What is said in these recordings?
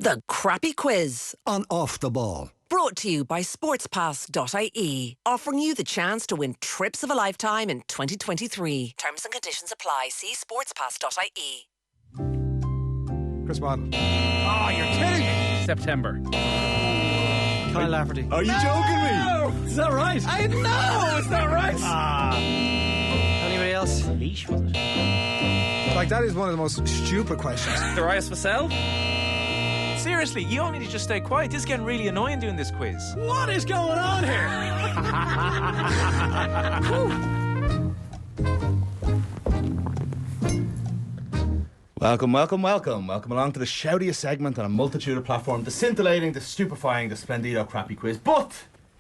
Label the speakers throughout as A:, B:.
A: The Crappy Quiz
B: on Off the Ball.
A: Brought to you by sportspass.ie, offering you the chance to win trips of a lifetime in 2023. Terms and conditions apply. See sportspass.ie.
C: Chris Waddle. Oh, you're kidding me.
D: September.
C: Kyle Lafferty.
E: Are you joking me?
C: Is that right?
D: I know it's not right.
C: Anybody else?
D: Leash, was it?
C: Like, that is one of the most stupid questions.
D: Darius Vassell?
E: Seriously, you all need to just stay quiet. This is getting really annoying doing this quiz.
C: What is going on here?
F: Welcome along to the shoutiest segment on a multitude of platforms, the scintillating, the stupefying, the splendido crappy quiz. But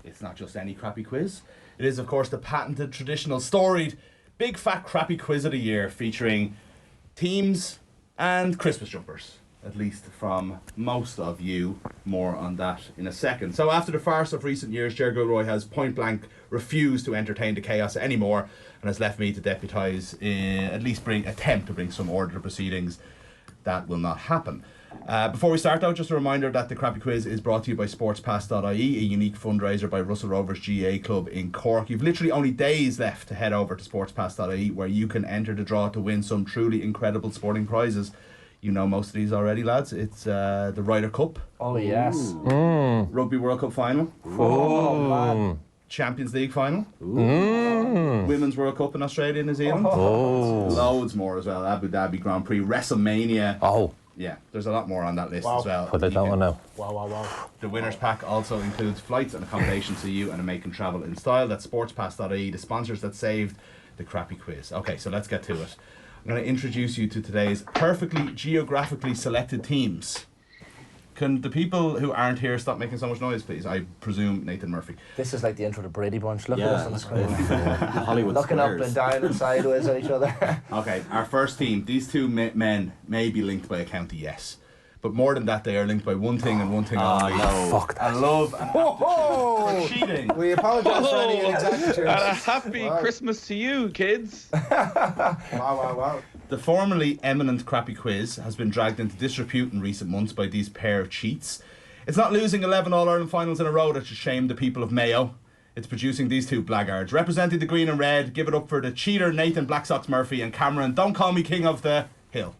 F: it's not just any crappy quiz. It is, of course, the patented, traditional, storied, big fat crappy quiz of the year, featuring teams and Christmas jumpers. At least from most of you. More on that in a second. So after the farce of recent years, Ger Gilroy has point blank refused to entertain the chaos anymore and has left me to deputise, at least attempt to bring some order to proceedings. That will not happen. Before we start though, just a reminder that the Crappy Quiz is brought to you by sportspass.ie, a unique fundraiser by Russell Rovers GA Club in Cork. You've literally only days left to head over to sportspass.ie, where you can enter the draw to win some truly incredible sporting prizes. You know most of these already, lads. It's the Ryder Cup.
G: Oh, yes.
F: Rugby World Cup Final.
G: Oh, man.
F: Champions League Final. Women's World Cup in Australia and New Zealand. Loads more as well. Abu Dhabi Grand Prix. WrestleMania.
G: Oh.
F: Yeah, there's a lot more on that list as well.
G: Put that one now.
C: Wow.
F: The winner's pack also includes flights and accommodation to you and a make and travel in style. That's sportspass.ie, the sponsors that saved the Crappy Quiz. Okay, so let's get to it. I'm going to introduce you to today's perfectly geographically selected teams. Can the people who aren't here stop making so much noise, please? I presume Nathan Murphy.
G: This is like the intro to Brady Bunch. Look at us on the screen.
E: Hollywood
G: Looking
E: squares.
G: up and down and sideways at each other.
F: Okay, our first team. These two men may be linked by a county, yes. But more than that, they are linked by one thing and one thing only.
G: No. Fuck that.
F: I love and cheating.
C: We apologise for any inexactitudes.
D: And a happy Christmas to you, kids.
C: Wow.
F: The formerly eminent Crappy Quiz has been dragged into disrepute in recent months by these pair of cheats. It's not losing 11 All-Ireland finals in a row that should shame the people of Mayo. It's producing these two blackguards. Representing the green and red, give it up for the cheater Nathan Black Sox Murphy and Cameron, don't call me king of the hill.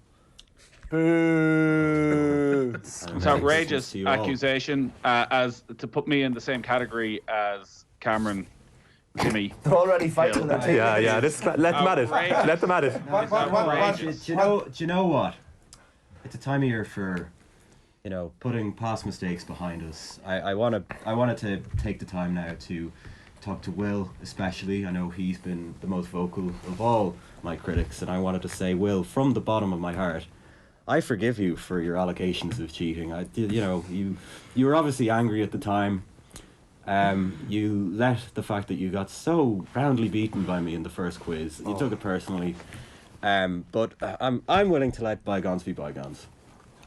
G: Boo.
D: It's outrageous accusation as to put me in the same category as Cameron, Jimmy.
G: They're already fighting that team.
H: Yeah. Let them at it. Let them at it.
E: Do you know what? It's a time of year for, putting past mistakes behind us. I wanted to take the time now to talk to Will, especially. I know he's been the most vocal of all my critics, and I wanted to say, Will, from the bottom of my heart, I forgive you for your allegations of cheating. You were obviously angry at the time. You let the fact that you got so roundly beaten by me in the first quiz. You took it personally. But I'm willing to let bygones be bygones.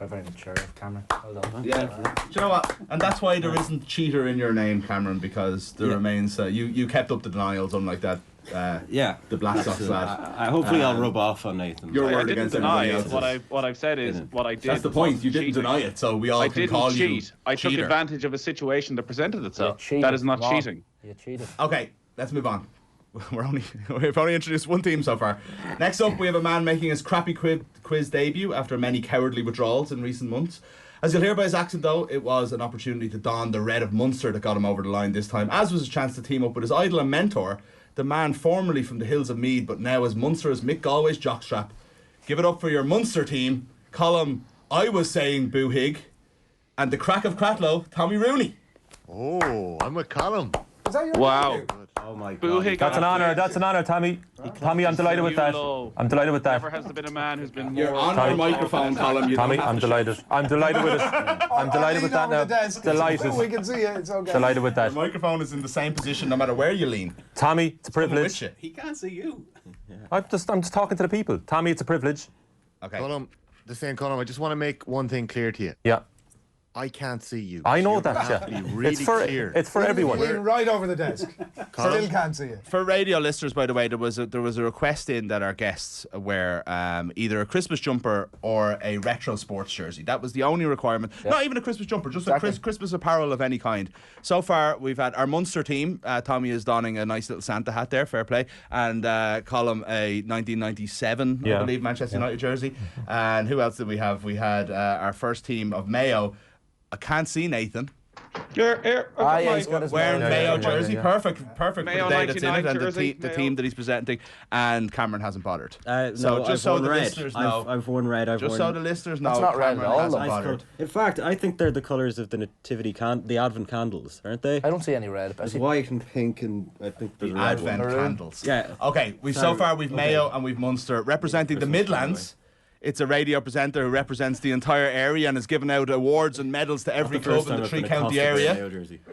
G: I'm very mature, Cameron. Well done.
F: Yeah. Do you know what? And that's why there isn't cheater in your name, Cameron, because there remains... you kept up the denials, unlike that... the Black Sox lad.
E: Hopefully I'll rub off on Nathan.
F: Your
D: I
F: word
D: didn't
F: against
D: deny
F: everybody
D: it.
F: else's.
D: What I've said is what I did.
F: That's the point. You didn't
D: cheating.
F: deny it, so we all
D: I
F: can
D: didn't
F: call
D: cheat.
F: you
D: I took
F: cheater.
D: advantage of a situation that presented itself.
G: You cheated.
D: That is not
G: Wow.
D: cheating.
G: You cheated.
F: Okay, let's move on. We've only introduced one team so far. Next up, we have a man making his crappy quiz debut after many cowardly withdrawals in recent months. As you'll hear by his accent, though, it was an opportunity to don the red of Munster that got him over the line this time, as was his chance to team up with his idol and mentor, the man formerly from the hills of Meath, but now as Munster's Mick Galway's jockstrap. Give it up for your Munster team, Colm, I was saying Boo Hig, and the crack of Cratloe, Tommy Rooney.
I: Oh, I'm with Colm.
C: Is that your
D: Wow.
C: debut?
E: Oh my
D: Boo
E: God.
D: Hig
H: That's an honour, Tommy. Tommy, I'm delighted with that. I'm delighted with
D: Never
H: that.
D: has there been a man who's been
F: You're
D: more...
F: on your microphone, Colm. You
H: Tommy,
F: don't have
H: I'm
F: to
H: delighted. I'm delighted with it. I'm delighted with that now. Delighted.
C: We can see it. It's okay.
H: Delighted with
F: The
H: that.
F: microphone is in the same position no matter where you lean.
H: Tommy, it's a privilege.
F: With you.
D: He can't see you.
H: I'm just talking to the people. Tommy, it's a privilege.
F: Okay.
I: Colm, I just want to make one thing clear to you.
H: Yeah.
I: I can't see you.
H: I know
I: You
H: that,
I: have
H: yeah.
I: to be really clear.
H: It's for everyone.
C: Lean right over the desk. Still can't see it.
F: For radio listeners, by the way, there was a request in that our guests wear either a Christmas jumper or a retro sports jersey. That was the only requirement. Yep. Not even a Christmas jumper, just a Christmas apparel of any kind. So far, we've had our Munster team. Tommy is donning a nice little Santa hat there, fair play, and Colm a 1997, I believe, Manchester United jersey. And who else did we have? We had our first team of Mayo. I can't see Nathan.
G: He's got his
F: wearing Mayo jersey. Perfect
D: Mayo
F: for the day that's in it and
D: jersey,
F: the team that he's presenting. And Cameron hasn't bothered.
E: So
F: just so the listeners know.
E: I've worn red.
F: Just so the listeners know.
G: That's not red at all.
F: Hasn't bothered.
E: In fact, I think they're the colours of the nativity the Advent candles, aren't they?
G: I don't see any red.
E: There's white and pink, and I think
F: The
E: there's a red
F: Advent
E: one.
F: candles.
E: Yeah.
F: Okay. So far we've Mayo and we've Munster representing the Midlands. It's a radio presenter who represents the entire area and has given out awards and medals to every club in the three-county area.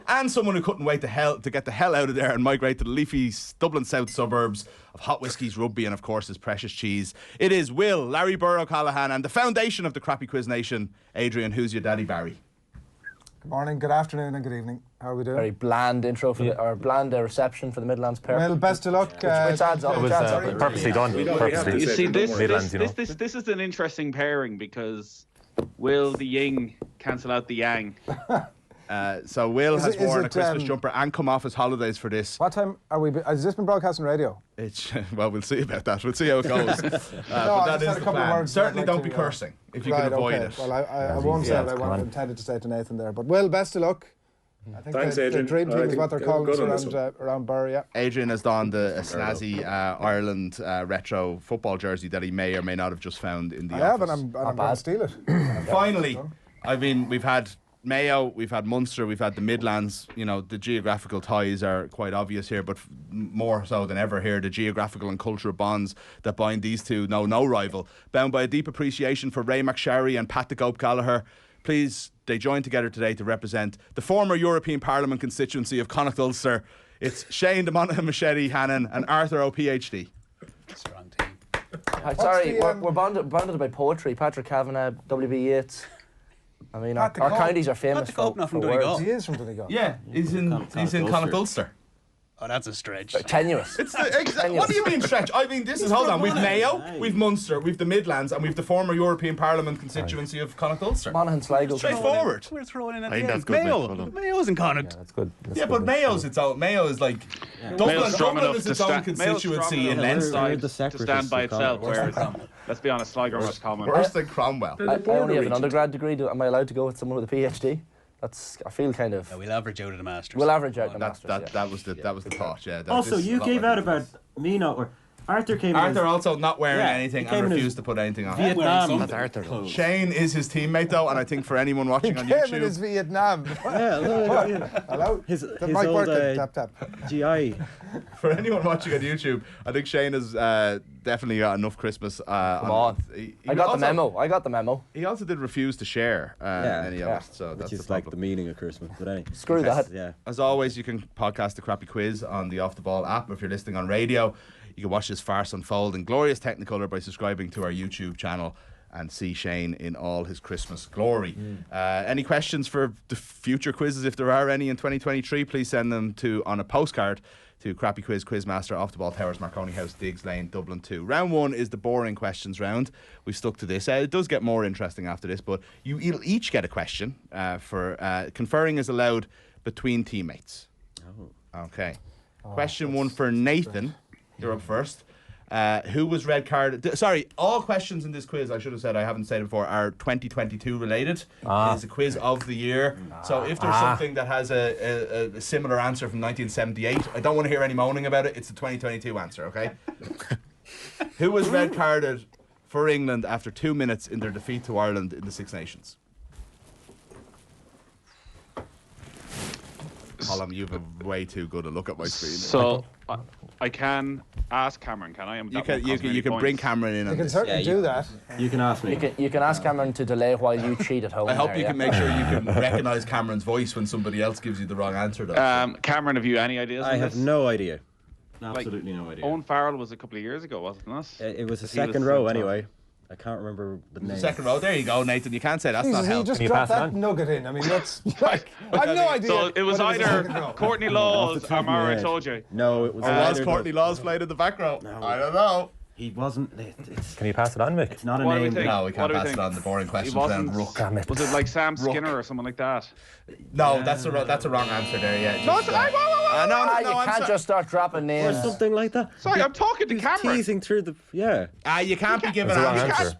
F: And someone who couldn't wait to get the hell out of there and migrate to the leafy Dublin South suburbs of hot whiskies, rugby, and of course his precious cheese. It is Will, Larry Burr O'Callaghan, and the foundation of the Crappy Quiz Nation, Adrian, who's your daddy Barry.
C: Good morning, good afternoon, and good evening. How are we doing?
G: Very bland intro for or bland reception for the Midlands pair.
C: Well, best of luck.
G: Which adds up.
H: It was purposely done.
D: You see,
H: Midlands,
D: this is an interesting pairing because will the yin cancel out the yang?
F: So Will has worn a Christmas
C: it,
F: jumper and come off his holidays for this.
C: What time are we? Has this been broadcast on radio?
F: Well, we'll see about that. We'll see how it goes. But that is the plan. Certainly don't be cursing if you can avoid it.
C: Well, I won't say what I intended to say to Nathan there. But Will, best of luck. I think
B: Thanks,
C: the
B: Adrian.
C: dream team is what they're called
B: good
C: around Bury, yeah.
F: Adrian has donned a snazzy Ireland retro football jersey that he may or may not have just found in the office.
C: I have, and I'm going to steal it.
F: Finally, I mean, we've had Mayo, we've had Munster, we've had the Midlands. You know, the geographical ties are quite obvious here, but more so than ever here, the geographical and cultural bonds that bind these two know no rival. Bound by a deep appreciation for Ray McSharry and Pat the Gope Gallagher, please, they join together today to represent the former European Parliament constituency of Connacht Ulster. It's Shane de Monaghan Machete Hannon and Arthur O PhD.
B: Strong team.
G: Sorry, we're bonded by poetry. Patrick Kavanagh, W.B. Yeats. I mean, our counties are famous for words.
C: He is from Donegal.
F: Yeah, he's in Connacht Ulster.
B: Oh, that's a stretch.
G: Tenuous.
F: What do you mean stretch? I mean, this is, hold on, we've Mayo, we've Munster, we've the Midlands, and we've the former European Parliament constituency of Connacht Ulster.
G: Monaghan Sligo.
F: Straightforward.
B: We're throwing in at
I: I think
B: the
I: that's
B: end.
I: good,
B: Mayo.
I: mate. Well done.
B: Mayo's in Connacht.
G: That's good.
F: Yeah, but Mayo's its own. Mayo is like Dublin is its own constituency in Leinster.
D: To stand by itself, whereas, let's be honest, Sligo was common.
F: Worse than Cromwell.
G: I only have an undergrad degree. Am I allowed to go with someone with a PhD? I feel kind of.
B: Yeah, we'll average out at the Masters.
G: We'll average out the Masters.
F: That was the thought. Yeah.
E: Also, you gave out about me not wearing. Arthur
F: also not wearing anything and refused to put anything on.
E: Vietnam.
I: That's Arthur.
F: Shane is his teammate though, and I think for anyone watching on
C: Came in
F: YouTube,
C: his Vietnam. Hello?
E: His
C: That mic
E: old
C: working. Tap.
E: GI.
F: for anyone watching on YouTube, I think Shane has definitely got enough Christmas.
G: Come on. I got the memo.
F: He also did refuse to share any of it, so
E: Which
F: that's
E: is
F: the
E: like
F: problem.
E: the meaning of Christmas. But anyway.
G: Screw that.
E: Yeah.
F: As always, you can podcast the Crappy Quiz on the Off the Ball app. If you're listening on radio, you can watch this farce unfold in glorious Technicolor by subscribing to our YouTube channel and see Shane in all his Christmas glory. Any questions for the future quizzes, if there are any in 2023, please send them on a postcard to Crappy Quiz Quizmaster, Off the Ball Towers, Marconi House, Diggs Lane, Dublin 2. Round 1 is the boring questions round. We've stuck to this. It does get more interesting after this, but you'll each get a question. Conferring is allowed between teammates. Okay. Question 1 for Nathan. You're up first. Who was red carded? Sorry, all questions in this quiz, I should have said, I haven't said it before, are 2022 related. It is a quiz of the year. So if there's something that has a similar answer from 1978, I don't want to hear any moaning about it. It's the 2022 answer, okay? Who was red carded for England after 2 minutes in their defeat to Ireland in the Six Nations? Colm, you've a way too good a look at my screen.
D: So I can ask Cameron, can I?
F: You can bring Cameron in on
C: You can
F: this.
C: certainly do that.
E: You can ask me.
G: You can ask Cameron to delay while you cheat at home.
F: I hope you can make sure you can recognise Cameron's voice when somebody else gives you the wrong answer. Though.
D: Cameron, have you any ideas?
E: I
D: on
E: have
D: this?
E: no idea. Absolutely no idea.
D: Owen Farrell was a couple of years ago, wasn't it?
E: It was a second row anyway. I can't remember the name.
F: Second row. There you go, Nathan. You can't say that's
C: Jesus,
F: not help.
C: he just
H: Can you
C: dropped
H: pass it
C: that
H: on?
C: nugget in. I mean, that's like, I have no idea.
D: So it was
C: whether
D: either
C: second row.
D: Courtney Laws
E: Off the top
D: or
E: of my
D: Mara
E: head.
D: told you.
E: No, it was.
F: Or was
E: either
F: Courtney
E: the-
F: Laws played in the back row?
E: No.
F: I don't know.
E: He wasn't. It's
H: Can you pass it on, Mick?
E: it's not a
D: What do we
E: name.
D: think?
F: No, we
D: What
F: can't
D: do we
F: pass it
D: think?
F: on. The boring
D: He
F: questions
D: wasn't.
F: round Rook.
H: Damn it.
D: Was it like Sam Skinner or someone like that?
F: No, that's a wrong answer there. Yeah.
D: No,
F: just,
D: it's like, whoa.
F: no,
G: You
F: I'm
G: can't
F: sorry.
G: just start dropping
E: Or
G: names.
E: something like that.
D: Sorry, I'm talking to
E: He's
D: Cameron.
E: teasing through the. Yeah.
F: You can't be given
H: That's the wrong
F: answers.
H: answer.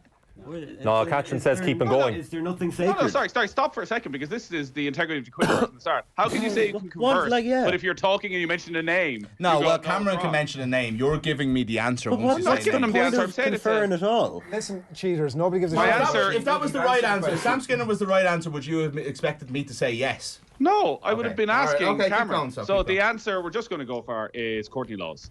H: No, Catherine says keep on going.
E: Is there nothing sacred?
D: No, sorry, stop for a second because this is the integrity of the quiz from the start. How can you say you can
E: What,
D: converse,
E: like, yeah.
D: but if you're talking and you mention a name,
F: No,
D: you go,
F: well,
D: no,
F: Cameron
D: it's
F: can
D: wrong.
F: mention a name. You're giving me the answer.
E: But
F: once you
D: not
F: say
D: giving
F: name.
D: him the answer. I'm saying it's
E: conferring at all.
C: Listen, cheaters. Nobody gives a
D: My
C: shit.
D: answer-
F: If that was the right answer, if Sam Skinner was the right answer, would you have expected me to say yes?
D: No, I would have been
F: All right,
D: asking
F: okay, keep
D: Cameron.
F: going, so
D: So
F: keep
D: the
F: going.
D: answer we're just going to go for is Courtney Laws.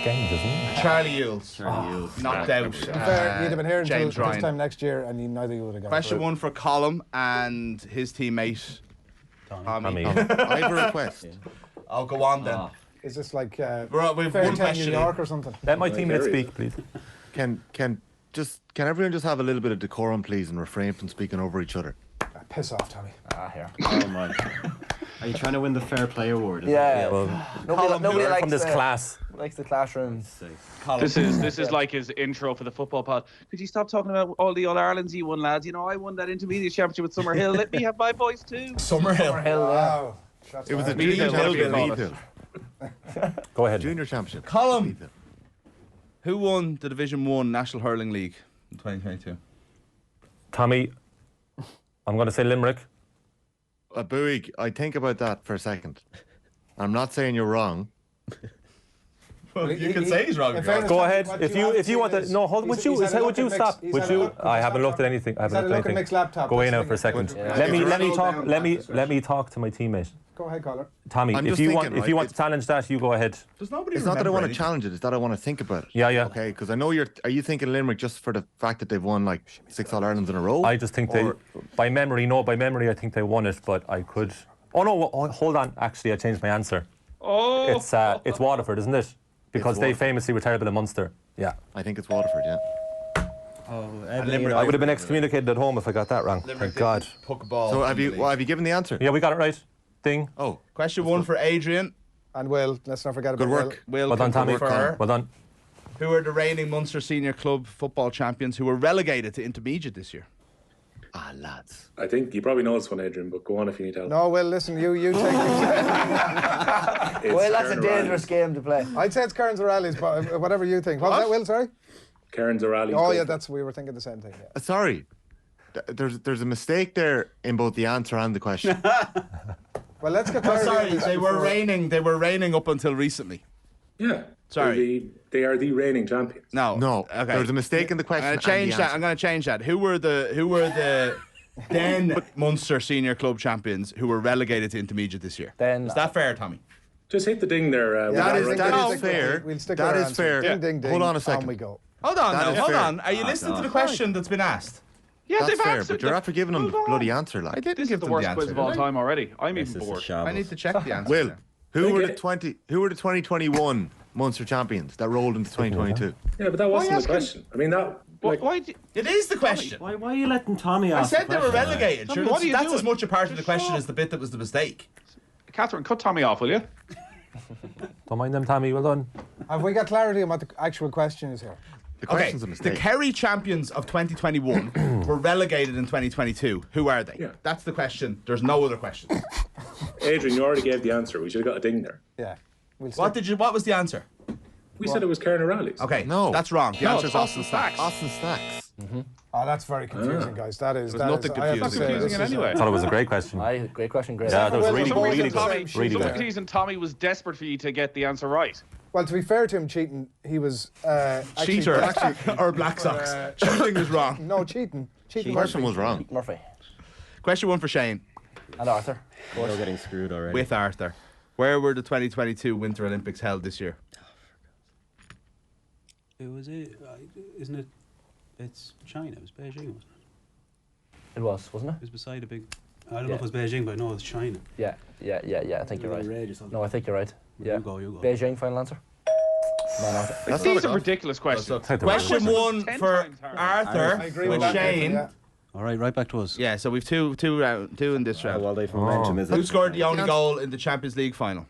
H: Games, isn't it?
F: Charlie Yules.
E: Yules.
F: Knocked out.
C: Fair, you'd have been here until
F: James
C: this
F: Ryan.
C: time next year, and neither you would have got
F: Question
C: it.
F: one for Colm and his teammate Tommy.
H: Tommy.
I: I have a request.
F: I'll go on then.
C: Is this like
F: We've
C: Fair
F: one
C: 10
F: question.
C: New York or something?
H: Let my teammate speak, please.
I: Can everyone just have a little bit of decorum, please, and refrain from speaking over each other?
C: Piss off, Tommy.
G: Here.
E: Oh my. Are you trying to win the Fair Play Award? is it?
G: Yeah.
H: Well,
G: Nobody
H: from
G: likes
H: this class.
G: likes the classroom.
F: Colm.
D: This is like his intro for the football pod. Could you stop talking about all the All Irelands you won, lads? You know, I won that intermediate championship with Summerhill. Let me have my boys too.
F: Summerhill.
G: Hell, yeah.
C: Wow. Shots
I: It was a
C: fired.
I: junior
D: Hill,
I: championship.
D: Hill,
I: Leith Hill.
H: Go ahead.
I: Junior championship.
F: Colm.
I: Leith Hill.
F: Who won the Division 1 National Hurling League in 2022?
H: Tommy, I'm going to say Limerick.
I: Boog, I think about that for a second. I'm not saying you're wrong.
F: Well, you can say he's wrong.
C: in
F: if you want.
C: fairness,
H: Go
C: Tommy,
H: ahead.
C: what
H: If
C: you
H: you
C: have
H: want to,
C: is-
H: no, hold.
C: he's-
H: Would you
C: he's had a
H: would
C: look
H: you
C: at
H: stop?
C: Mick's-
H: Would
C: he's had a
H: you?
C: look at
H: I
C: his
H: haven't looked
C: laptop.
H: at anything. I
C: He's
H: haven't
C: had a
H: looked
C: look
H: at
C: at Mick's
H: anything.
C: laptop.
H: Go in
C: Let's
H: now for a
C: take it.
H: second.
C: Yeah.
H: Let me
F: Scroll
H: talk.
F: down
H: Let me
F: past the
H: let me talk to my teammate.
C: Go ahead, caller.
H: Tommy,
I: I'm
H: if
I: just
H: you
I: thinking,
H: want
I: right,
H: to challenge that, you go ahead.
F: Does nobody
I: It's not that I
F: remember
I: want to
F: anything?
I: challenge it, it's that I want to think about it.
H: Yeah, yeah.
I: Okay, because I know are you thinking Limerick just for the fact that they've won like 6 All-Irelands in a row?
H: I just think they, by memory, I think they won it, but I could. Oh no! Hold on. Actually, I changed my answer.
D: Oh,
H: It's Waterford, isn't it? Because they
I: Waterford.
H: famously were terrible in Munster. Yeah.
I: I think it's Waterford, yeah.
F: Limerick.
H: I would have been excommunicated at home if I got that wrong. Thank God.
F: Puck a ball.
I: So have you given the answer?
H: Yeah, we got it right. Ding.
I: Oh,
F: Question one for Adrian.
C: And Will, let's not forget about
I: good work.
F: Will
H: Well done, Tommy.
F: confer.
H: Well done.
F: Who are the reigning Munster Senior Club football champions who were relegated to intermediate this year?
I: Ah, lads.
J: I think you probably know this one, Adrian, but go on if you need help.
C: No, Will, listen, you take
J: It's
G: Well, that's a
J: Karen
G: dangerous
J: O'Reilly's.
G: game to play.
C: I'd say it's Cairns O'Reilly's, but whatever you think. What was that, Will? Sorry?
J: Karen's O'Reilly's.
C: Oh, yeah,
J: girlfriend.
C: we were thinking the same thing. Yeah.
I: Sorry. There's a mistake there in both the answer and the question.
C: Well, let's get clarity on
F: Sorry,
C: this
F: they were
C: before-
F: reigning. They were reigning up until recently.
J: Yeah.
F: Sorry.
J: They are the reigning champions.
F: No.
I: No,
F: Okay.
I: there's a mistake in the question.
F: I'm
I: and
F: gonna change
I: the
F: that.
I: answer.
F: I'm gonna change that. Who were the then Munster Senior Club champions who were relegated to intermediate this year?
G: Then
F: Is that fair, Tommy?
J: Just hit the ding there.
I: That
J: with
I: is
J: right
I: that
J: there.
I: is fair.
C: We'll stick
I: That
C: with our
I: is
C: answer.
I: fair.
C: Ding, ding, ding.
I: Hold on a second.
C: On we go.
F: Hold on
I: That
F: now.
I: is
F: Hold
I: fair.
F: on. Are you listening to the question that's been asked?
D: yeah,
I: That's
D: they've
I: fair,
D: answered.
I: but you're after giving them the bloody answer, like.
F: I didn't
D: This
F: give
D: is the
F: them
D: worst
F: the
D: quiz
F: answer,
D: of all
F: did I?
D: time already. I'm
E: This
D: even
E: is a
D: bored.
E: shambles.
F: I need to check the answer.
I: Will,
F: now.
I: who were the
J: Okay.
I: 2021 Munster champions that rolled into 2022?
J: Yeah, but that wasn't
F: asking-
J: the question. I mean, that. Like,
D: Why?
F: It is the question.
E: Why are you letting Tommy
F: I
E: ask?
F: said
E: the
F: they were
E: question?
F: relegated.
D: Tommy,
F: Sure,
D: what are you
F: that's
D: doing?
F: as much a part of the
D: Just
F: question
D: shut
F: as the bit that was the mistake.
D: Catherine, cut Tommy off, will you?
H: Don't mind them, Tommy. Well done.
C: Have we got clarity on what the actual question is here?
I: The
F: Okay,
I: question's a
F: the
I: mistake.
F: Kerry champions of 2021 were relegated in 2022. Who are they?
J: Yeah.
F: That's the question. There's no other question.
J: Adrian, you already gave the answer. We should have got a ding there.
C: Yeah. We'll
F: What
C: stick-
F: What was the answer?
J: We said it was Karen O'Reilly's.
F: Okay,
I: No.
F: that's wrong. The answer is Austin Stacks.
I: Austin Stacks.
C: Oh, that's very confusing, guys. That is.
F: There's
C: that
F: nothing
C: is, I have to
F: confusing.
C: say,
D: Confusing
C: this
D: it
C: is,
D: anyway.
H: I thought it was a great question.
G: Aye, great question, great.
H: Yeah, that was
C: Well,
H: really,
C: some
H: really
C: reason Tommy-
H: good. Really
D: Some
H: good.
D: reason Tommy was desperate for you to get the answer right.
C: Well, to be fair to him, cheating, he was actually,
F: Cheater
C: actually,
F: or Black Sox. Cheating is wrong.
C: no cheating. Cheating.
I: The question was wrong.
G: Murphy
F: Question one for Shane
G: and Arthur.
E: You're getting screwed already.
F: with Arthur. Where were the 2022 Winter Olympics held this year?
B: It was isn't it? It's China. It was Beijing, wasn't it?
G: It was, wasn't
B: It was beside a big. I don't know if it was Beijing, but I know it was China.
G: it? Yeah. I think you're right.
B: Red or something.
G: No, I think you're right. Yeah.
B: You go.
G: Beijing, final answer.
D: These are ridiculous questions.
F: Question one for Arthur with Shane.
B: All right, right back to us.
F: Yeah, so we've two in this round.
E: Well, they've momentum, is it?
F: Who scored the only goal in the Champions League final?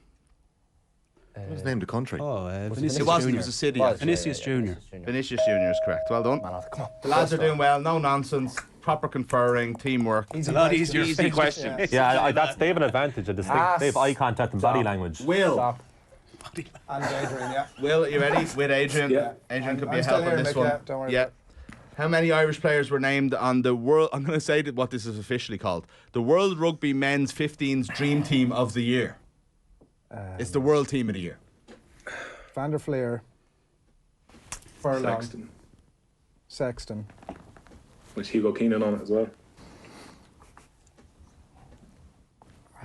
I: What was named the country?
B: Oh,
F: It wasn't. It was a city.
B: Vinicius Junior.
F: Vinicius Junior is correct. Well done.
G: Come on.
F: The lads are doing well. No nonsense. Proper conferring. Teamwork.
B: It's a lot easier.
D: Easy question.
H: Yeah, they have an advantage. They have eye contact and body language.
F: Will.
G: Stop.
C: And Adrian, yeah.
F: Will, you ready? With Adrian.
J: Yeah.
F: Adrian could be
C: I'm
F: a
C: still
F: help on
C: here,
F: this
C: Mick,
F: one.
C: yeah, don't worry
F: Yeah.
C: about
F: How many Irish players were named on the world? I'm going to say that what this is officially called: the World Rugby Men's 15s Dream Team of the Year. It's the World Team of the Year.
C: Van der Fleer, Furlong,
J: Sexton.
C: Sexton.
J: Was Hugo Keenan on it as well?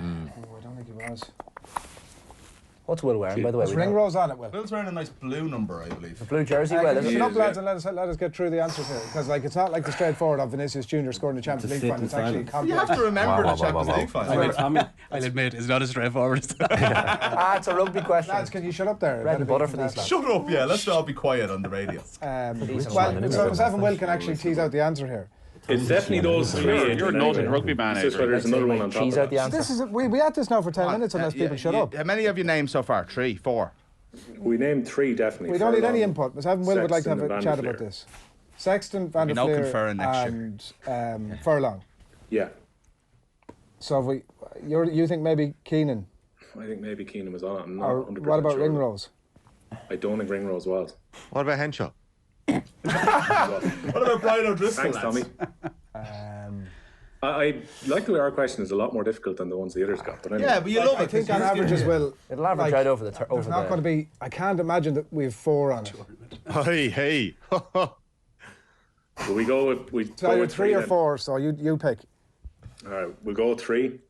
C: Oh, I don't think he was.
G: What's Will wearing, by the way?
C: There's Ringrose on it, Will.
F: Will's wearing a nice blue number, I believe.
G: The blue jersey, Will, is
C: Shut
G: it?
C: up, lads, and let us get through the answers here. Because it's not like the straightforward of Vinicius Junior scoring the Champions League final. It's actually
F: You
C: complex.
F: have to remember
H: Wow,
F: the Champions League final.
B: I'll admit, it's not as straightforward as that.
G: It's a rugby question.
C: Lads, can you shut up there?
G: Bread and butter for these lads.
F: Shut up, yeah. Let's all be quiet on the radio.
C: Well, so myself and Will can actually tease out the answer here.
J: It's definitely those three.
D: You're a noted rugby man,
J: It's just where there's another one on top
G: Cheese
J: of
G: out the
J: that.
G: answer.
C: This is we had this now for 10 minutes unless people shut up.
F: How many have you named so far? 3, 4?
J: We named three, definitely.
C: We don't need any
J: Furlong,
C: input. Myself and Will would like to have
J: Sexton
C: a
J: and
C: chat
J: Van der
C: about
J: Fleer.
C: this. Sexton, Van der
F: no
C: Fleer,
F: conferring next
C: and Furlong.
J: Yeah.
C: So if you think maybe Keenan,
J: I think maybe Keenan was on it. I'm not
C: or
J: 100%
C: what about
J: sure.
C: Ringrose?
J: I don't think Ringrose was.
I: What about Henshaw?
F: What about Brian O'Driscoll?
J: Thanks, Tommy. I like the way our question is a lot more difficult than the ones the others got. But anyway.
F: Yeah, but you love
C: I
F: it.
C: think on average as well.
G: It'll average
C: like,
G: out over the
C: There's not going to be. I can't imagine that we have 4 on it.
I: Hey.
J: Will we go with
C: It's either 3 or
J: then?
C: 4. So you pick.
J: All right, we'll go with 3.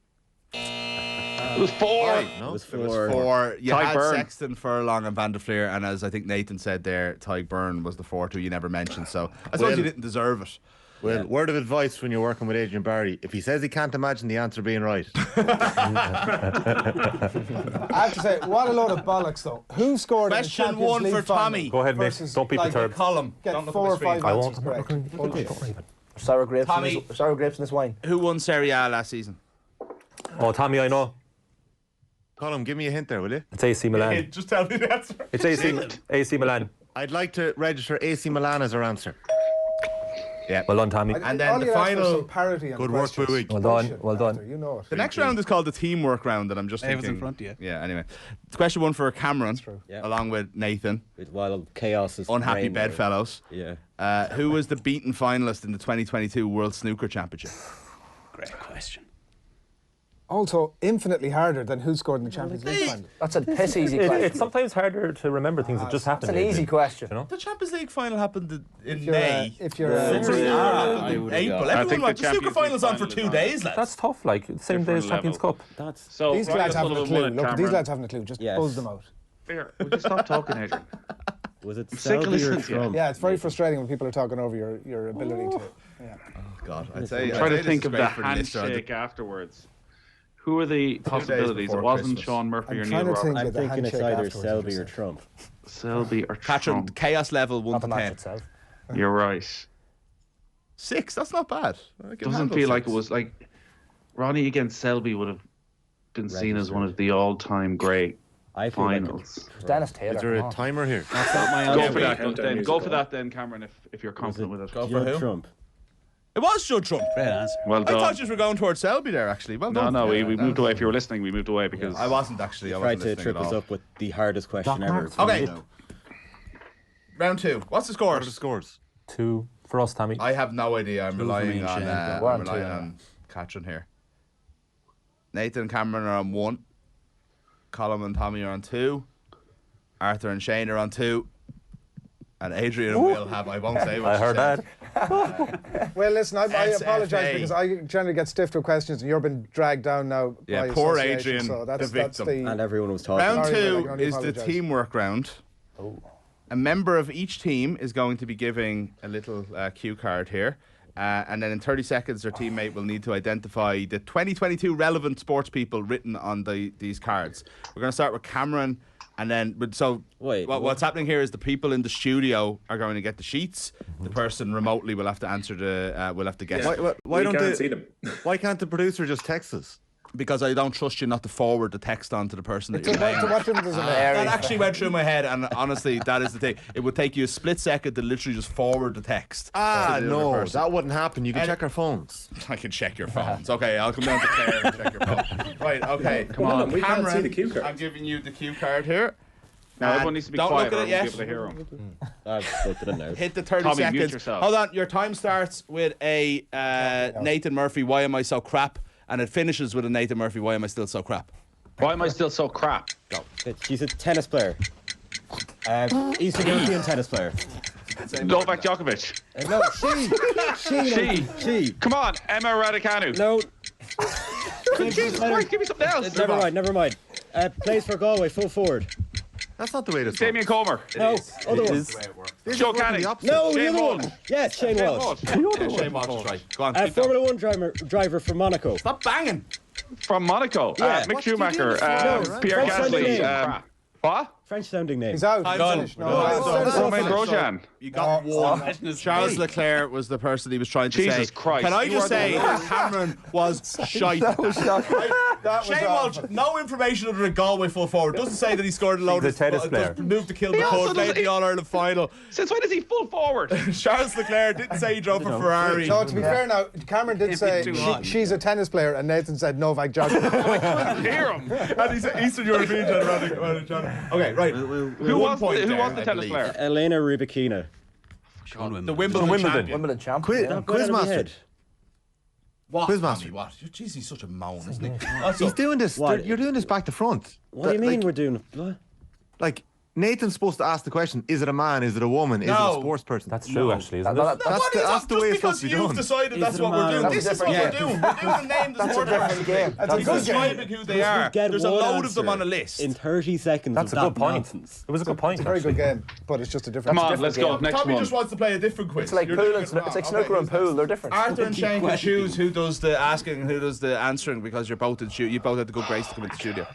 D: It was 4.
I: No?
E: It was
F: It was
E: 4.
F: 4. You
D: Ty
F: had
D: Byrne.
F: Sexton, Furlong, and Van der Fleer, and as I think Nathan said there, Ty Byrne was the 4th who you never mentioned. So I suppose you didn't deserve it.
I: Well, word of advice when you're working with Adrian Barry: if he says he can't imagine the answer being right,
C: I have to say, what a load of bollocks though. Who scored
F: Question
C: in the Champions
F: one
C: League
F: for
C: final
F: Tommy.
H: Go ahead,
C: versus,
H: Mick. Don't be
C: like,
H: perturbed.
F: Column.
C: Get
F: Don't look
C: 4
F: at
C: or
F: the screen.
C: 5
H: I
C: answers
H: won't. I'm not
C: correct.
H: looking.
G: sour grapes.
F: Tommy.
G: Sour grapes in this wine.
F: Who won Serie A last season?
H: Oh, Tommy, I know.
I: Colin, give me a hint there, will you?
H: It's AC Milan.
F: Just tell me the answer.
H: It's AC Milan.
I: I'd like to register AC Milan as our answer.
F: Yeah.
H: Well done, Tommy.
F: And then
C: All
F: the
C: you asked for
F: final-
C: some parity on
I: Good
C: the
I: work,
C: questions.
I: Bowie.
H: Well done,
C: Bullshit,
H: well done.
C: Arthur, you know it.
F: The next round is called the teamwork round, and I'm just
B: Dave's
F: thinking.
B: in front of you.
F: Yeah. Anyway, it's question one for Cameron,
E: Yeah.
F: along with Nathan.
E: While chaos is
F: Unhappy
E: reigning.
F: bedfellows.
E: Yeah.
F: Who was the beaten finalist in the 2022 World Snooker Championship?
B: Great question.
C: Also, infinitely harder than who scored in the Champions League final.
G: That's a piss easy question.
H: It's sometimes harder to remember things that just happened.
G: It's an easy question.
H: You know?
F: The Champions League final happened in
C: You're,
F: May.
C: if you're
F: Serie A happened in
E: would've
F: April.
E: got-
D: I
F: Everyone
D: think
F: went.
D: the
F: The snooker
D: Champions
F: finals
D: League
F: on for
D: final
F: 2
D: is on.
F: days, lads.
H: That's tough. Like same day as
D: Different
H: Champions
D: level.
H: Cup.
E: That's
D: So
C: these
D: Brian
C: lads haven't a
D: O'Sullivan
C: clue.
D: won it,
C: Look, these
D: Cameron.
C: lads haven't a clue. Just
E: Yes.
C: buzz them out.
D: Here, would you stop talking, Adrian?
E: was it
D: sick of
E: Selby or
D: listening to you.
E: Trump?
C: Yeah, it's very frustrating when people are talking over your ability to. Yeah.
F: God, I'd say.
D: Try to
F: this
D: think
F: is
D: of
F: great
D: the
F: for the listener.
D: handshake afterwards. Who are the possibilities? It
F: before
D: wasn't
F: Christmas.
D: Sean Murphy
C: I'm
D: or
C: trying
D: Neil
C: to think
D: Roberts.
E: I'm
C: of the
E: thinking it's
C: handshake
E: either
C: afterwards,
E: Selby
C: you
E: or
C: said.
E: Trump.
D: Selby or
F: Catherine,
D: Trump.
F: chaos level 1
G: Not
F: to
G: the match
F: 10.
G: itself.
D: You're right.
F: 6. That's not bad. I can
D: Doesn't
F: handle
D: feel like
F: 6.
D: it was like Ronnie against Selby would have been seen as one of the all-time great
E: I feel like
D: finals.
G: Dennis Taylor.
I: Is there
G: come
I: a
G: on.
I: timer here?
E: that's not my
D: Go
E: answer.
D: for that
J: countdown
D: then.
J: music
D: Go for
J: on.
D: that then, Cameron, if you're confident with it.
F: Go for
E: Judd
F: who?
E: Trump.
F: It was Judd Trump.
B: Great answer.
D: Well
F: I
D: done.
F: thought you were going towards Selby there, actually. Well done.
D: No, we
F: Yeah,
D: moved away. If you were listening, we moved away because
F: I wasn't actually. I
E: Tried
F: wasn't
E: to
F: listening
E: trip
F: at
E: us
F: all.
E: up with the hardest question ever.
F: Okay. Round 2. What's the
I: What are the
F: scores?
I: scores?
H: 2 for us, Tommy.
F: I have no idea. I'm
B: Two for me
F: relying
B: and
F: on
B: Shane.
G: One,
F: I'm relying
G: two.
F: on Catherine here. Nathan and Cameron are on 1. Colin and Tommy are on 2. Arthur and Shane are on 2. And Adrian and Will have. I won't say what
H: I
F: you
H: heard
F: said.
H: that.
C: Well, listen, I
F: SFA.
C: apologise because I generally get stiffed with questions and you've been dragged down now.
F: Yeah,
C: by
F: poor
C: association,
F: Adrian,
C: so that's,
F: the victim.
E: And everyone was talking.
F: Round
C: Sorry, Will, I
F: 2
C: can only
F: is the
C: apologise.
F: teamwork round. A member of each team is going to be giving a little cue card here. And then in 30 seconds, their teammate will need to identify the 2022 relevant sports people written on these cards. We're going to start with Cameron And then, what's happening here is the people in the studio are going to get the sheets. The person remotely will have to answer will have to guess.
I: Why don't
J: can't see them.
I: Why can't the producer just text us?
F: Because I don't trust you not to forward the text on to the person that you're
C: What difference does it make?
F: That actually went through my head, and honestly, that is the thing. It would take you a split second to literally just forward the text.
I: No, that wouldn't happen. You can check our phones.
F: I can check your phones. Okay, I'll come down to Claire and check your phone. Right, okay.
J: Come on, we can't
F: Cameron,
J: see the cue card.
F: I'm giving you the cue card here.
D: Now everyone needs to be
F: Don't
D: quiet.
F: look at it yet.
D: Be able to hear him.
E: I've looked at it now.
F: Hit the 30
D: Tommy, mute
F: seconds.
D: yourself.
F: Hold on, your time starts with a Nathan Murphy, why am I so crap? And it finishes with a Nathan Murphy, why am I still so crap?
D: Why am I still so crap?
F: Go.
E: She's a tennis player. Eastern European tennis player.
D: Novak Djokovic.
E: No, she.
D: Come on, Emma Raducanu.
E: No.
D: Jesus Christ, give me something else.
E: Never mind. Plays for Galway, full forward.
I: That's not the way to
D: Damien Comer.
E: No, other one.
D: Joe Canning.
E: No, the
D: Shane
E: other
D: Walsh.
E: one. Yes, Shane Walsh.
F: Shane Walsh is right. Go on, keep
E: Formula 1 driver from Monaco.
F: Stop banging.
D: From Monaco.
E: Yeah.
D: Mick Schumacher. Pierre
E: French
D: Gasly.
E: name.
D: What?
E: French sounding name.
C: He's out.
F: Done.
D: Romain Grosjean.
F: You got one. Charles Leclerc was the person he was trying to say.
D: Jesus Christ.
F: Can I just say that Cameron was shite?
C: That was shocking. That was
F: Shane Walsh, no information other than Galway full forward. Doesn't say that he scored a load
H: He's a tennis player.
F: Doesn't move to kill the code, played the All-Ireland final.
D: Since when is he full forward?
F: Charles Leclerc didn't say he drove for Ferrari.
C: So to be fair now, Cameron did say she's a tennis player, and Nathan said Novak Djokovic.
D: Hear him.
F: And he's an Eastern European John. Okay, right.
D: Who was the tennis player?
E: Elena Rybakina.
F: The Wimbledon champion.
G: Wimbledon champ.
I: Quizmaster.
F: What?
I: Quizmaster.
F: Tommy, what? Jeez, he's such a moan, isn't he?
I: He's doing this.
E: What?
I: You're doing this back to front.
E: What do you mean
I: Like,
E: we're doing what?
I: like Nathan's supposed to ask the question: is it a man? Is it a woman? Is it a sports person?
H: That's true, actually, isn't it?
I: That's the way it's supposed to be
F: You've
I: done.
F: decided that's
E: Is it
F: what
E: a
F: we're
E: man?
F: doing.
E: That's
F: This
E: a
F: is what we're
E: different
F: doing. We're doing a name
G: That's a different game.
F: He's describing who they are. There's a load of them on a list.
E: In 30 seconds.
H: That's a
E: of
H: good
E: that
H: point.
E: nonsense.
H: It was a good point.
C: It's a very good
H: actually.
C: game, but it's just a different.
D: Come on, let's go. Next
F: Tommy
D: one.
F: just wants to play a different quiz.
G: It's like
F: You're
G: pool
F: doing
G: and
F: it wrong.
G: it's like snooker and pool. They're different.
F: Arthur and Shane can choose who does the asking and who does the answering because you're both in you both had the good grace to come into the studio.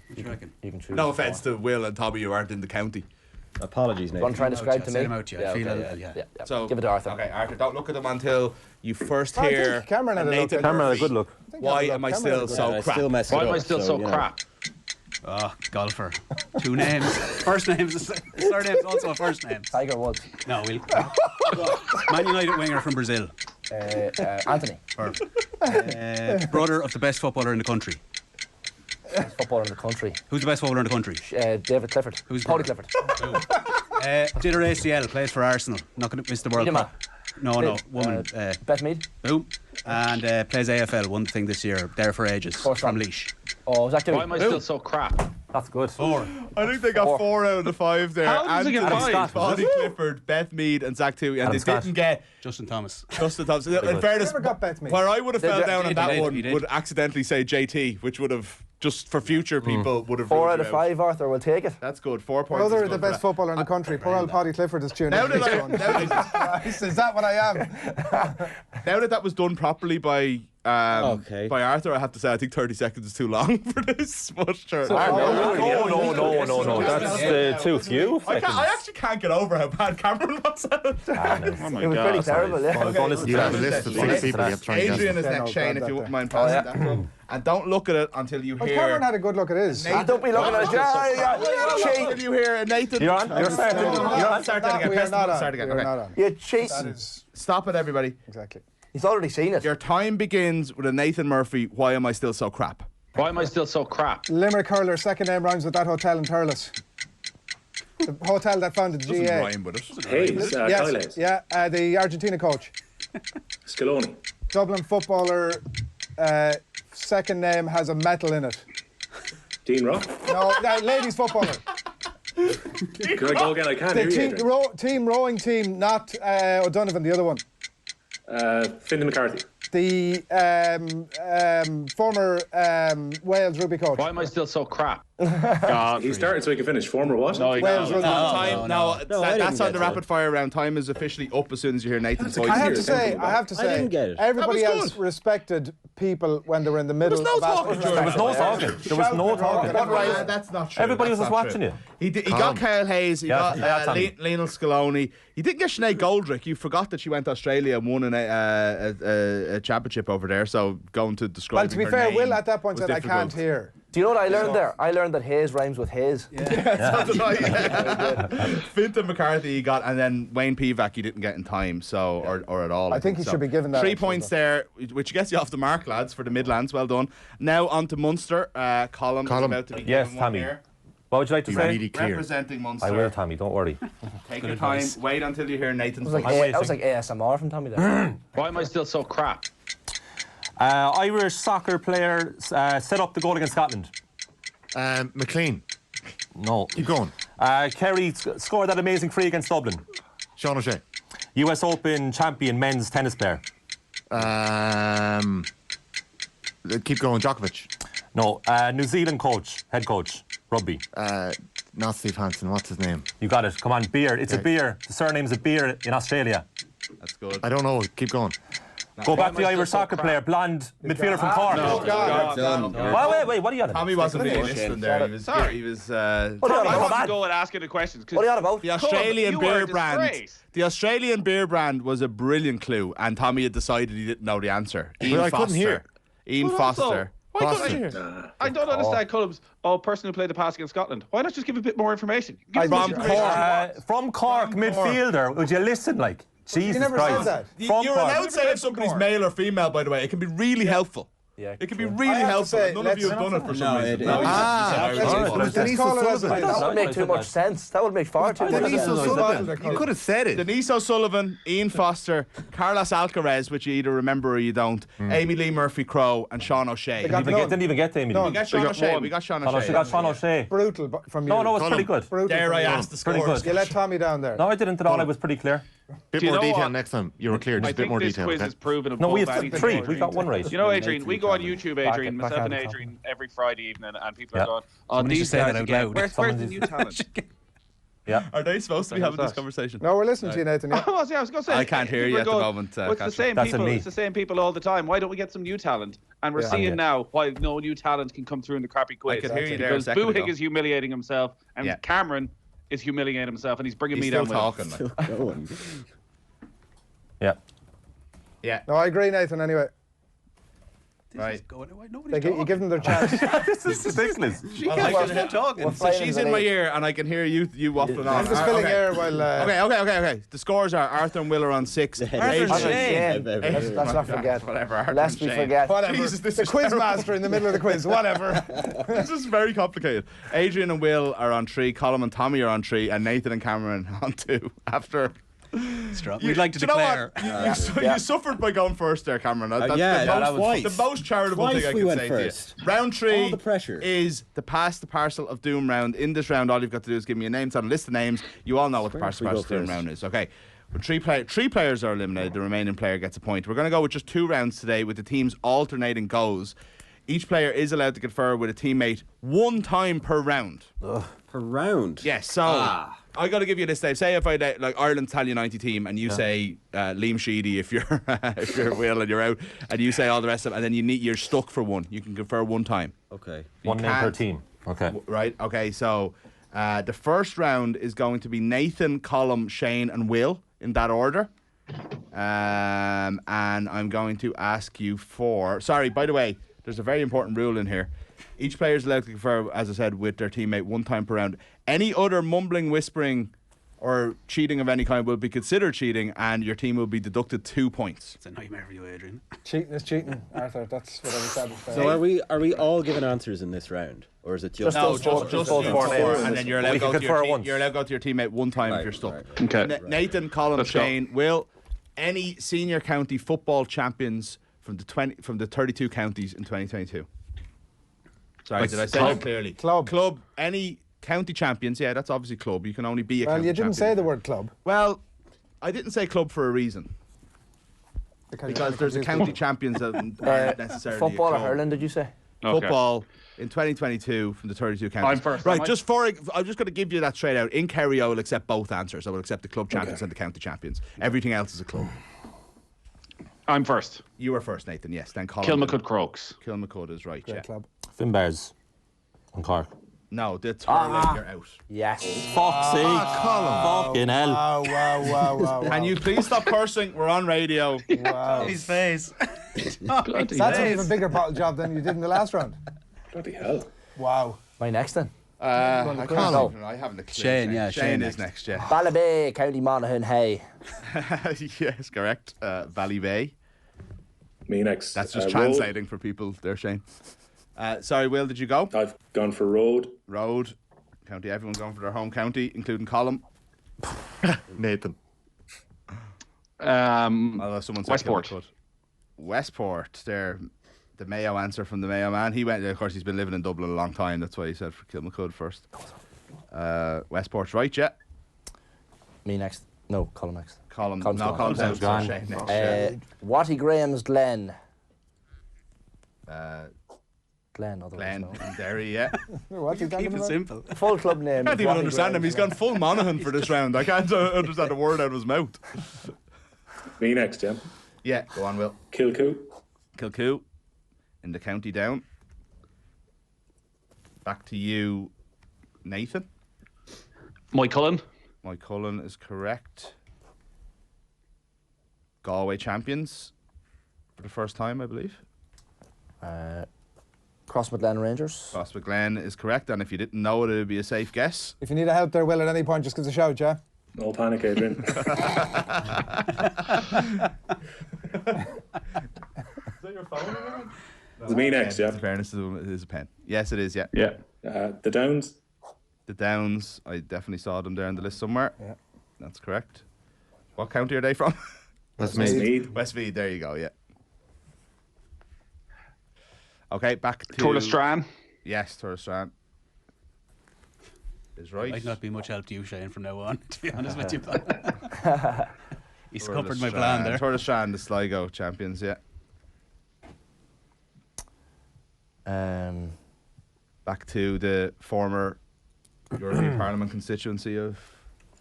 B: What do you reckon?
E: You can choose.
F: No offence to Will and Tommy who aren't in the county.
E: Apologies, Nathan.
G: Want to try and describe to me?
B: Send him out to you. I feel
G: Yeah.
F: So
G: Give it to Arthur.
F: Okay, Arthur, don't look at them until you first
C: I
F: hear.
C: think Cameron had a look
F: Nathan
C: at it.
H: Cameron had a
F: Murphy.
H: good look.
F: Why am I still so
E: I
F: crap?
E: still mess it
D: Why am
E: up,
D: I still so
E: you know.
D: crap?
B: Oh, golfer. 2 names. First name's surname's also a first name.
G: Tiger Woods.
B: No, Will. Man United winger from Brazil.
G: Anthony.
B: Brother of the best footballer in the country.
G: Footballer in the country.
B: Who's the best footballer in the country?
G: David Clifford.
B: Who's
G: Paulie
B: brother?
G: Clifford.
B: Did her ACL, plays for Arsenal. Not going to miss the World
G: Miedema.
B: Cup. No, woman.
G: Beth Mead.
B: Boom. And plays AFL, one thing this year. There for ages.
G: Force
B: From
G: Rock.
B: Leash.
G: Oh, Zach Dewey.
D: Why am I still so crap?
H: That's good.
F: I think they got 4 out of the 5 there.
D: How does he get
F: Anthony,
D: five?
F: Bonnie Clifford, Beth Mead, and Zach Toohey, and
H: Adam
F: they
H: Scott.
F: didn't get
B: Justin Thomas.
F: Justin Thompson. In fairness,
C: Never got Beth Mead.
F: where I would have fell down on that
B: did,
F: one
B: he did.
F: would accidentally say JT, which would have just for future people would have
G: 4
F: ruled
G: out of
F: you out.
G: 5, Arthur. We'll take it.
F: That's good. 4 points.
C: Brother
F: is
C: of the
F: good for
C: best
F: that.
C: footballer in the country. Poor old Paddy Clifford is tuning
F: Now
C: in.
F: that
C: He's
F: I-
C: going,
F: now that-
C: Christ, is that what I am?
F: Now that was done properly by
E: Okay.
F: by Arthur, I have to say I think 30 seconds is too long for this. But sure.
H: No. That's too few.
F: I actually can't get over how bad Cameron was at it.
D: Oh my
G: It was pretty
D: God.
G: terrible, yeah.
H: Go listen
I: You
H: to
I: have a
H: that.
I: list of 6 people you have to try and
F: Adrian
I: guess.
F: is next, Shane, if you wouldn't mind passing that up. And don't look at it until you
C: Well,
F: hear.
C: Cameron had a good look at his.
G: Don't be looking at it.
F: Until you hear Nathan.
H: You're on. You're starting. You're on.
F: Start that again.
C: We are
F: Press the
C: not
F: button,
C: on.
F: start again.
C: We are
F: Okay.
C: not on.
G: You're cheating.
C: That is
F: Stop it, everybody.
C: exactly.
G: He's already seen it.
F: Your time begins with a Nathan Murphy. Why am I still so crap?
D: Why am I still so crap?
C: Limerick hurler. Second name rhymes with that hotel in Thurles. The hotel that founded the
F: Doesn't
C: GA.
F: rhyme with it.
J: Hayes, Kyle Hayes.
C: Yeah, the Argentina coach.
J: Scaloni.
C: Dublin footballer. Second name has a metal in it.
J: Dean Rock.
C: No, ladies footballer.
J: Can I go again? I can't
C: The
J: hear you.
C: team rowing team, not O'Donovan, the other one.
J: Finlay McCarthy.
C: The former Wales rugby coach.
D: Why am I still so crap? God.
J: He started so he could finish. Former what?
D: No,
C: Wales rugby.
F: That's on the rapid fire round. Time is officially up as soon as you hear Nathan's voice.
C: I have to say,
K: didn't get it.
C: everybody else respected people when they were in the middle.
F: There was no talking.
H: There was no talking. There was no talking.
F: That's not true.
H: Everybody was just watching you.
F: He got Kyle Hayes. He got Lionel Scaloni. He didn't get Sinead Goldrick. You forgot that she went to Australia and won a championship over there. So going to describe.
C: Well, to be fair, Will at that point said, "I can't hear."
G: Do you know what I learned there? I learned that Hayes rhymes with Hayes.
F: Fintan McCarthy he got, and then Wayne Pivac he didn't get in time, so or at all.
C: I think he should be given that.
F: 3 points there, which gets you off the mark, lads, for the Midlands. Well done. Now on to Munster. Colin. Is about to be
H: yes,
F: given
H: Tommy.
F: one here.
H: What would you like to say?
I: Really clear.
F: Representing Munster.
H: I will, Tommy. Don't worry.
F: Take your time. Wait until you hear Nathan's voice.
G: That was like ASMR from Tommy there.
D: Why am I still so crap?
H: Irish soccer player set up the goal against Scotland.
I: McLean.
H: No.
I: Keep going.
H: Kerry scored that amazing free against Dublin.
I: Sean O'Shea.
H: US Open champion men's tennis player.
I: Keep going. Djokovic.
H: No. New Zealand head coach, rugby.
I: Not Steve Hansen. What's his name?
H: You got it. Come on, beer. It's a beer. The surname's a beer in Australia.
F: That's good.
I: I don't know. Keep going.
H: Go back to the Irish soccer player, blonde midfielder from Cork. Wait, what are you on?
F: Tommy wasn't really listening there. He was.
D: I want to go and ask you the questions.
G: What are you on about?
F: The Australian beer brand. The Australian beer brand was a brilliant clue, and Tommy had decided he didn't know the answer.
I: I couldn't hear.
F: Ian Foster.
D: I don't understand Cullum's person who played the pass against Scotland. Why not just give a bit more information?
H: From Cork, midfielder. Would you listen, like? Jesus
C: You never
H: Christ.
C: said that.
F: You're allowed to say if somebody's male or female, by the way. It can be really helpful.
G: Yeah,
F: it can be really helpful. None of you have done it for some reason.
C: Let's call it as it is.
G: That would make too much sense. That would make far too much sense.
I: You could have said it.
F: Denise O'Sullivan, Ian Foster, Carlos Alcaraz, which you either remember or you don't, Amy Lee Murphy-Crowe, and Sean O'Shea.
H: Didn't even get to Amy Lee.
F: We got Sean O'Shea. We got Sean O'Shea.
H: She got Sean O'Shea.
C: Brutal from you.
H: No, it's pretty good.
F: Dare I ask the scores?
C: You let Tommy down there.
H: No, I didn't at all. I was pretty clear.
I: Bit more detail next time. You were clear. Just a bit more detail.
D: I think this quiz is proven.
H: No, we had 3. We got 1 right.
D: You know, Adrian, we go on YouTube, Adrian, myself and Adrian, every Friday evening, and people are going, "Oh, these guys again. Where's the new talent?"
H: Yeah.
F: Are they supposed to be having this conversation?
C: No, we're listening to you, Nathan.
D: I was going to say.
F: I can't hear you at the moment.
D: It's the same people. It's the same people all the time. Why don't we get some new talent? And we're seeing now why no new talent can come through in the crappy quiz.
F: I could hear you there.
D: Because Boohig is humiliating himself, and Cameron is humiliating himself, and he's bringing me down.
F: Talking.
H: Yeah.
C: No, I agree, Nathan. Anyway.
F: Right.
C: You give them their chance.
H: This is ridiculous.
F: She's talking. So she's in my ear, and I can hear you waffling on.
C: I'm just filling air while.
F: Okay. The scores are Arthur and Will are on 6.
G: Let's not forget.
F: Whatever.
G: Lest we forget.
C: Whatever.
F: Jesus, this
C: the
F: is
C: quiz
F: terrible.
C: master in the middle of the quiz. Whatever.
F: This is very complicated. Adrian and Will are on 3. Colin and Tommy are on 3, and Nathan and Cameron on 2. After.
B: We'd like to declare.
F: You suffered by going first there, Cameron. That's the most charitable thing I can say to you. Round 3 is the pass the parcel of doom round. In this round, all you've got to do is give me a name, on a list of names. You all know what the pass the parcel of doom round is. Okay. When three players are eliminated, the remaining player gets a point. We're going to go with just 2 rounds today with the teams alternating goes. Each player is allowed to confer with a teammate 1 time per round.
K: Per round?
F: Yes, so I got to give you this, Dave. Say if I like Ireland's Italian 90 team, and you say Liam Sheedy if you're if you're Will and you're out, and you say all the rest of them, and then you're stuck for 1. You can confer 1 time.
K: Okay.
H: 1 name per team. Okay.
F: Right. Okay. So the first round is going to be Nathan, Colm, Shane, and Will in that order. And I'm going to ask you for. Sorry. By the way, there's a very important rule in here. Each player is allowed to confer, as I said, with their teammate 1 time per round. Any other mumbling, whispering, or cheating of any kind will be considered cheating, and your team will be deducted 2 points.
B: It's a nightmare for you, Adrian.
C: Cheating is cheating, Arthur. That's what I was saying.
K: So are we all given answers in this round, or is it just
F: those 4 names? And then you're allowed to go to your teammate 1 time if you're stuck.
K: Right.
F: Okay. Nathan, Colin, Shane, Will, any senior county football champions from the 32 counties in 2022. Sorry, did I say that clearly? Club, any county champions. Yeah, that's obviously club. You can only be a county champion.
C: Well, you didn't say the word club.
F: Well, I didn't say club for a reason. Because there's a county champions that aren't necessarily
G: Football
F: a
G: or
F: club.
G: hurling, did you say?
F: football in 2022 from the 32 counties.
D: I'm first.
F: Right, I'm just going to give you that straight out. In Kerry, I will accept both answers. I will accept the club champions and the county champions. Everything else is a club.
D: I'm first.
F: You were first, Nathan. Yes. Then Colin.
D: Kilmacud Crokes.
F: Kilmacud is right.
C: Great club.
H: Finbars and Cork.
F: No, the twirling, you're out.
G: Yes.
H: Fuck's sake. Fucking hell.
C: Wow.
F: Can you please stop cursing? We're on radio.
C: Wow.
B: His face.
C: That's an even bigger bottle job than you did in the last round.
J: Bloody hell.
C: Wow.
G: My next then.
F: I haven't a clue.
B: Shane, yeah.
F: Shane is next, yeah.
G: Ballybay, County Monaghan, hey.
F: Yes, correct. Valley Bay.
J: Me next.
F: That's just
J: Road.
F: translating for people there, Shane. Sorry, Will, did you go?
J: I've gone for Road.
F: Road. County, everyone's going for their home county, including Colin.
I: Nathan.
F: Although someone said
D: Westport.
F: Kilmacud. Westport, there. The Mayo answer from the Mayo man. He went. Of course, he's been living in Dublin a long time. That's why he said for Kilmacud first. Westport's right, yeah.
G: Me next. No, Colin next.
F: Colin's
G: Colin's
F: out.
G: gone.
F: So
H: Gone.
F: Shane next, yeah.
G: Watty Graham's Glen.
F: Glen
G: otherwise known.
F: in Derry, yeah.
C: What's he talking
B: Keep it
C: about?
B: simple.
G: Full club name.
F: I can't
G: is
F: even
G: Watty
F: understand him.
G: Graham's
F: He's gone full Monaghan for this round. I can't understand a word out of his mouth.
J: Me next, Jim.
F: Yeah, go on, Will.
J: Kilcoo.
F: In the county down. Back to you, Nathan.
D: Mike Cullen.
F: Mike Cullen is correct. Galway champions for the first time, I believe.
G: Crossmaglen Rangers.
F: Crossmaglen is correct, and if you didn't know it, it would be a safe guess.
C: If you need a help there, Will, at any point, just give us a shout, yeah?
J: No panic, Adrian.
F: Is that your phone?
J: It's me next, yeah.
F: In fairness, it is a pen. Yes, it is, yeah.
J: Yeah. The Downs.
F: The Downs, I definitely saw them there on the list somewhere.
C: Yeah.
F: That's correct. What county are they from?
J: Westmeath.
F: Westmeath, there you go, yeah. Okay, back to...
D: Turlestrane.
F: Yes, Turlestrane is right.
B: Might not be much help to you, Shane, from now on, to be honest with you. He's scuppered my plan there.
F: Turlestrane, the Sligo champions, yeah. Back to the former European Parliament constituency of...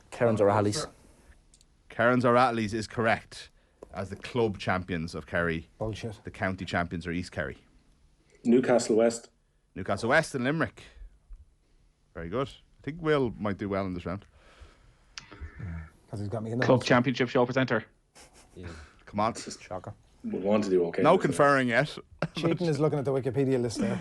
G: Cairns O'Reilly's.
F: Cairns O'Reilly's is correct as the club champions of Kerry.
C: Bullshit.
F: The county champions are East Kerry.
J: Newcastle West.
F: Newcastle West and Limerick. Very good. I think Will might do well in this round.
C: Because he's got me in the
D: Club Championship show presenter.
J: Yeah.
F: Come on.
C: Shocker.
J: We want to do okay.
F: No conferring yet.
C: Cheating is looking at the Wikipedia list there.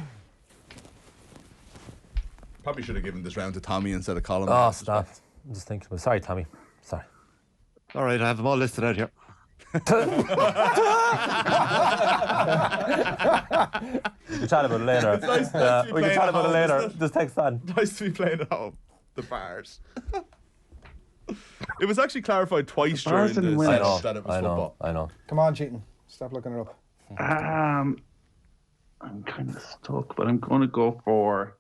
F: Probably should have given this round to Tommy instead of Colin.
H: Oh, stop. I'm just thinking. Sorry, Tommy. Sorry.
I: All right, I have them all listed out here.
H: We can chat about it later. We can chat about it later. Just text on.
F: Nice to be playing at home. The bars. It was actually clarified twice during the session that it was football.
H: I know.
C: Come on, cheating. Stop looking it up.
D: I'm kind of stuck, but I'm going to go for...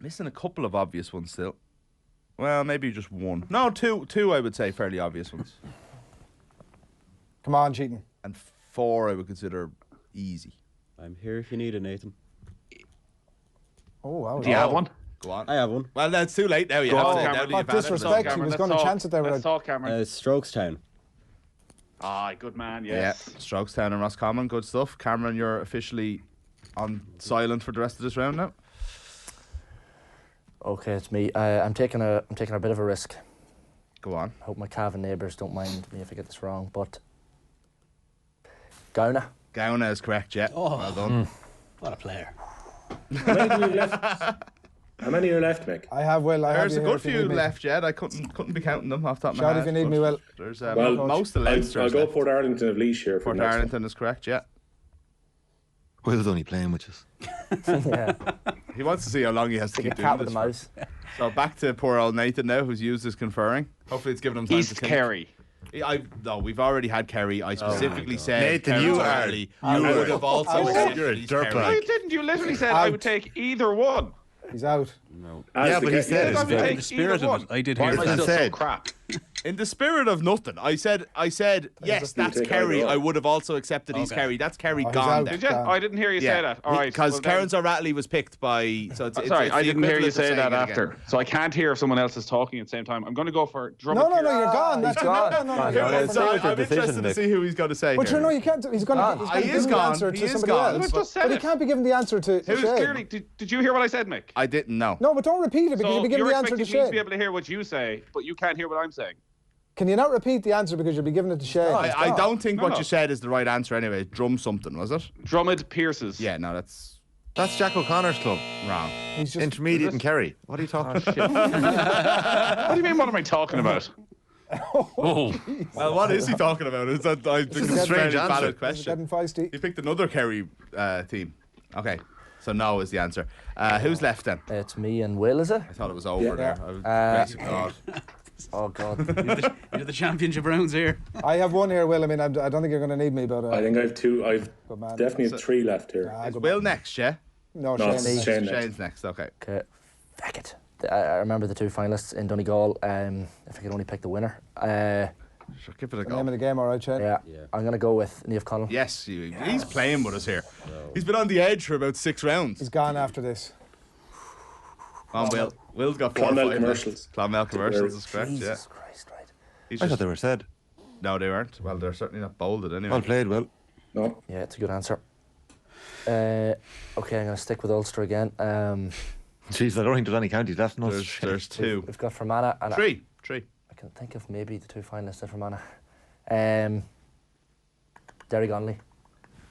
F: Missing a couple of obvious ones still. Well, maybe just one. No, two I would say fairly obvious ones.
C: Come on, cheating.
F: And 4 I would consider easy.
K: I'm here if you need it, Nathan.
C: Oh, wow.
D: Do you have one?
F: Go on.
K: I have one.
F: Well, that's too late now. You
D: Go
F: have
D: on,
F: to.
D: Cameron.
F: Now that
C: What
F: you've had it.
C: disrespect. He was going to chance it there.
D: Let's
C: With
D: talk, Cameron.
K: Strokestown.
D: Ah, good man,
F: Yeah,
D: yes.
F: Strokestown and Roscommon, good stuff. Cameron, you're officially on silent for the rest of this round now.
G: Okay, it's me. I'm taking a bit of a risk.
F: Go on.
G: I hope my Cavan neighbours don't mind me if I get this wrong, but Gowna.
F: Gowna is correct, yeah.
B: Oh.
F: Well done.
B: What a player.
J: How many are left, Mick?
C: I have Will. I have
F: There's
C: you
F: a
C: here
F: good
C: if you
F: few
C: need me.
F: left yet. I couldn't be counting them off the top of my
C: Shout
F: head.
C: if you need
F: but
C: me, Will.
F: There's
J: Well,
F: most of the Leinsters
J: I'll go
F: left.
J: Port Arlington of Laois here for
F: Port
J: the next
F: Arlington is correct, yeah.
I: Will's only playing with us.
G: Yeah.
F: He wants to see how long he has to
G: Take
F: keep
G: a
F: doing
G: cat with
F: this
G: the
F: for.
G: mouse.
F: So back to poor old Nathan now, who's used his conferring. Hopefully it's given him time to
D: East
F: think.
D: Kerry.
F: No, we've already had Kerry. I specifically said
I: Nathan,
F: Kerry
I: you
F: to
I: are-
F: Early.
I: you
F: You
I: are-
F: would have also said
I: You're a
F: East
I: dirtbag.
F: Kerry.
D: No, you didn't. You literally said I would take either one.
C: He's out.
J: As
I: Yeah,
J: the
I: but he
J: ga-
I: said
D: I
I: it's
D: would
I: very-
D: take
B: The spirit
D: either
B: of
D: one.
B: it. I did
D: Why
B: hear
D: am I
B: that.
D: still so
I: said.
D: crap?
F: In the spirit of nothing, I said, yes, that's
J: take
F: Kerry.
J: either.
F: I would have also accepted he's Kerry. That's Kerry
C: he's
F: gone
C: out.
F: then.
D: Did you? I didn't hear you say that. All right.
F: Because Terence O'Reilly was picked by. So it's
D: Sorry,
F: it's
D: I
F: the
D: didn't hear you
F: equivalent of
D: say
F: saying
D: that
F: it
D: after.
F: again.
D: So I can't hear if someone else is talking at the same time. I'm going to go for Drummond.
C: No, you're gone. That's
G: gone.
C: No.
H: Yeah,
C: you're
H: it's
C: gone.
H: not-
F: I'm
H: decision,
F: interested to
H: Nick.
F: see who he's going to say.
C: But
F: here.
C: you know, you can't. He's going to
F: He
C: give
F: is
C: the
F: gone.
C: answer
F: He
C: to
F: is
C: somebody
F: gone.
C: else.
D: I just said
C: But he
D: it.
C: can't be giving the answer to
D: Who's
C: Shane.
D: clearly? Did you hear what I said, Mick?
F: I didn't know.
C: No, but don't repeat it because
D: So
C: you'll be giving
D: you're
C: the answer to
D: expecting me to be
C: Shane.
D: able to hear what you say, but you can't hear what I'm saying.
C: Can you not repeat the answer because you'll be giving it to Shane?
F: I don't think what
D: No.
F: you said is the right answer anyway. Drum something, was it?
D: Drummond Pierces.
F: Yeah, no, that's
I: That's Jack O'Connor's club.
F: wrong.
C: He's just
I: Intermediate in Kerry. What are you talking about?
D: What do you mean? What am I talking about?
H: Oh,
F: Well, what is he talking about? Is that I think it's
I: a
F: a
I: strange
F: very
I: answer.
F: valid
C: getting
F: question.
C: feisty.
F: He picked another Kerry team. Okay, so no is the answer. Who's left then?
G: It's me and Will, is it?
F: I thought it was over
J: Yeah.
F: there. I was grace of God.
G: Oh God.
B: You're the championship rounds here.
C: I have one here, Will. I mean, I don't think you're going to need me, but
J: I think I have two. I've
C: good man.
J: definitely have three left here.
C: Ah, good
F: Will
C: man.
F: next, yeah?
C: No,
J: No,
C: Shane.
J: it's Shane next.
F: Shane's next. Okay.
G: Okay. Feck it. I remember the two finalists in Donegal. If I could only pick the winner.
F: Sure, give it a
C: The name
F: go.
C: of the game, all right, Shane?
G: Yeah. I'm going to go with Niamh Connell.
F: Yes, he's playing with us here. He's been on the edge for about 6 rounds.
C: He's gone after this.
F: Come on, Will. Will's got 4 or 5
J: Clonmel
F: left.
J: commercials.
F: Clonmel commercials is correct, yeah.
G: Jesus Christ, right.
F: He's
I: I thought
F: just,
I: they were said.
F: no, they weren't. Well, they're certainly not bolded anyway.
I: Well played, Will.
J: No.
G: Yeah, it's a good answer. Okay, I'm going to stick with Ulster again.
I: Jeez, I don't think there's any counties left. No,
F: There's 2.
G: We've got Fermanagh and
F: 3.
G: I can think of maybe the two finalists at Fermanagh. Derry Gonley.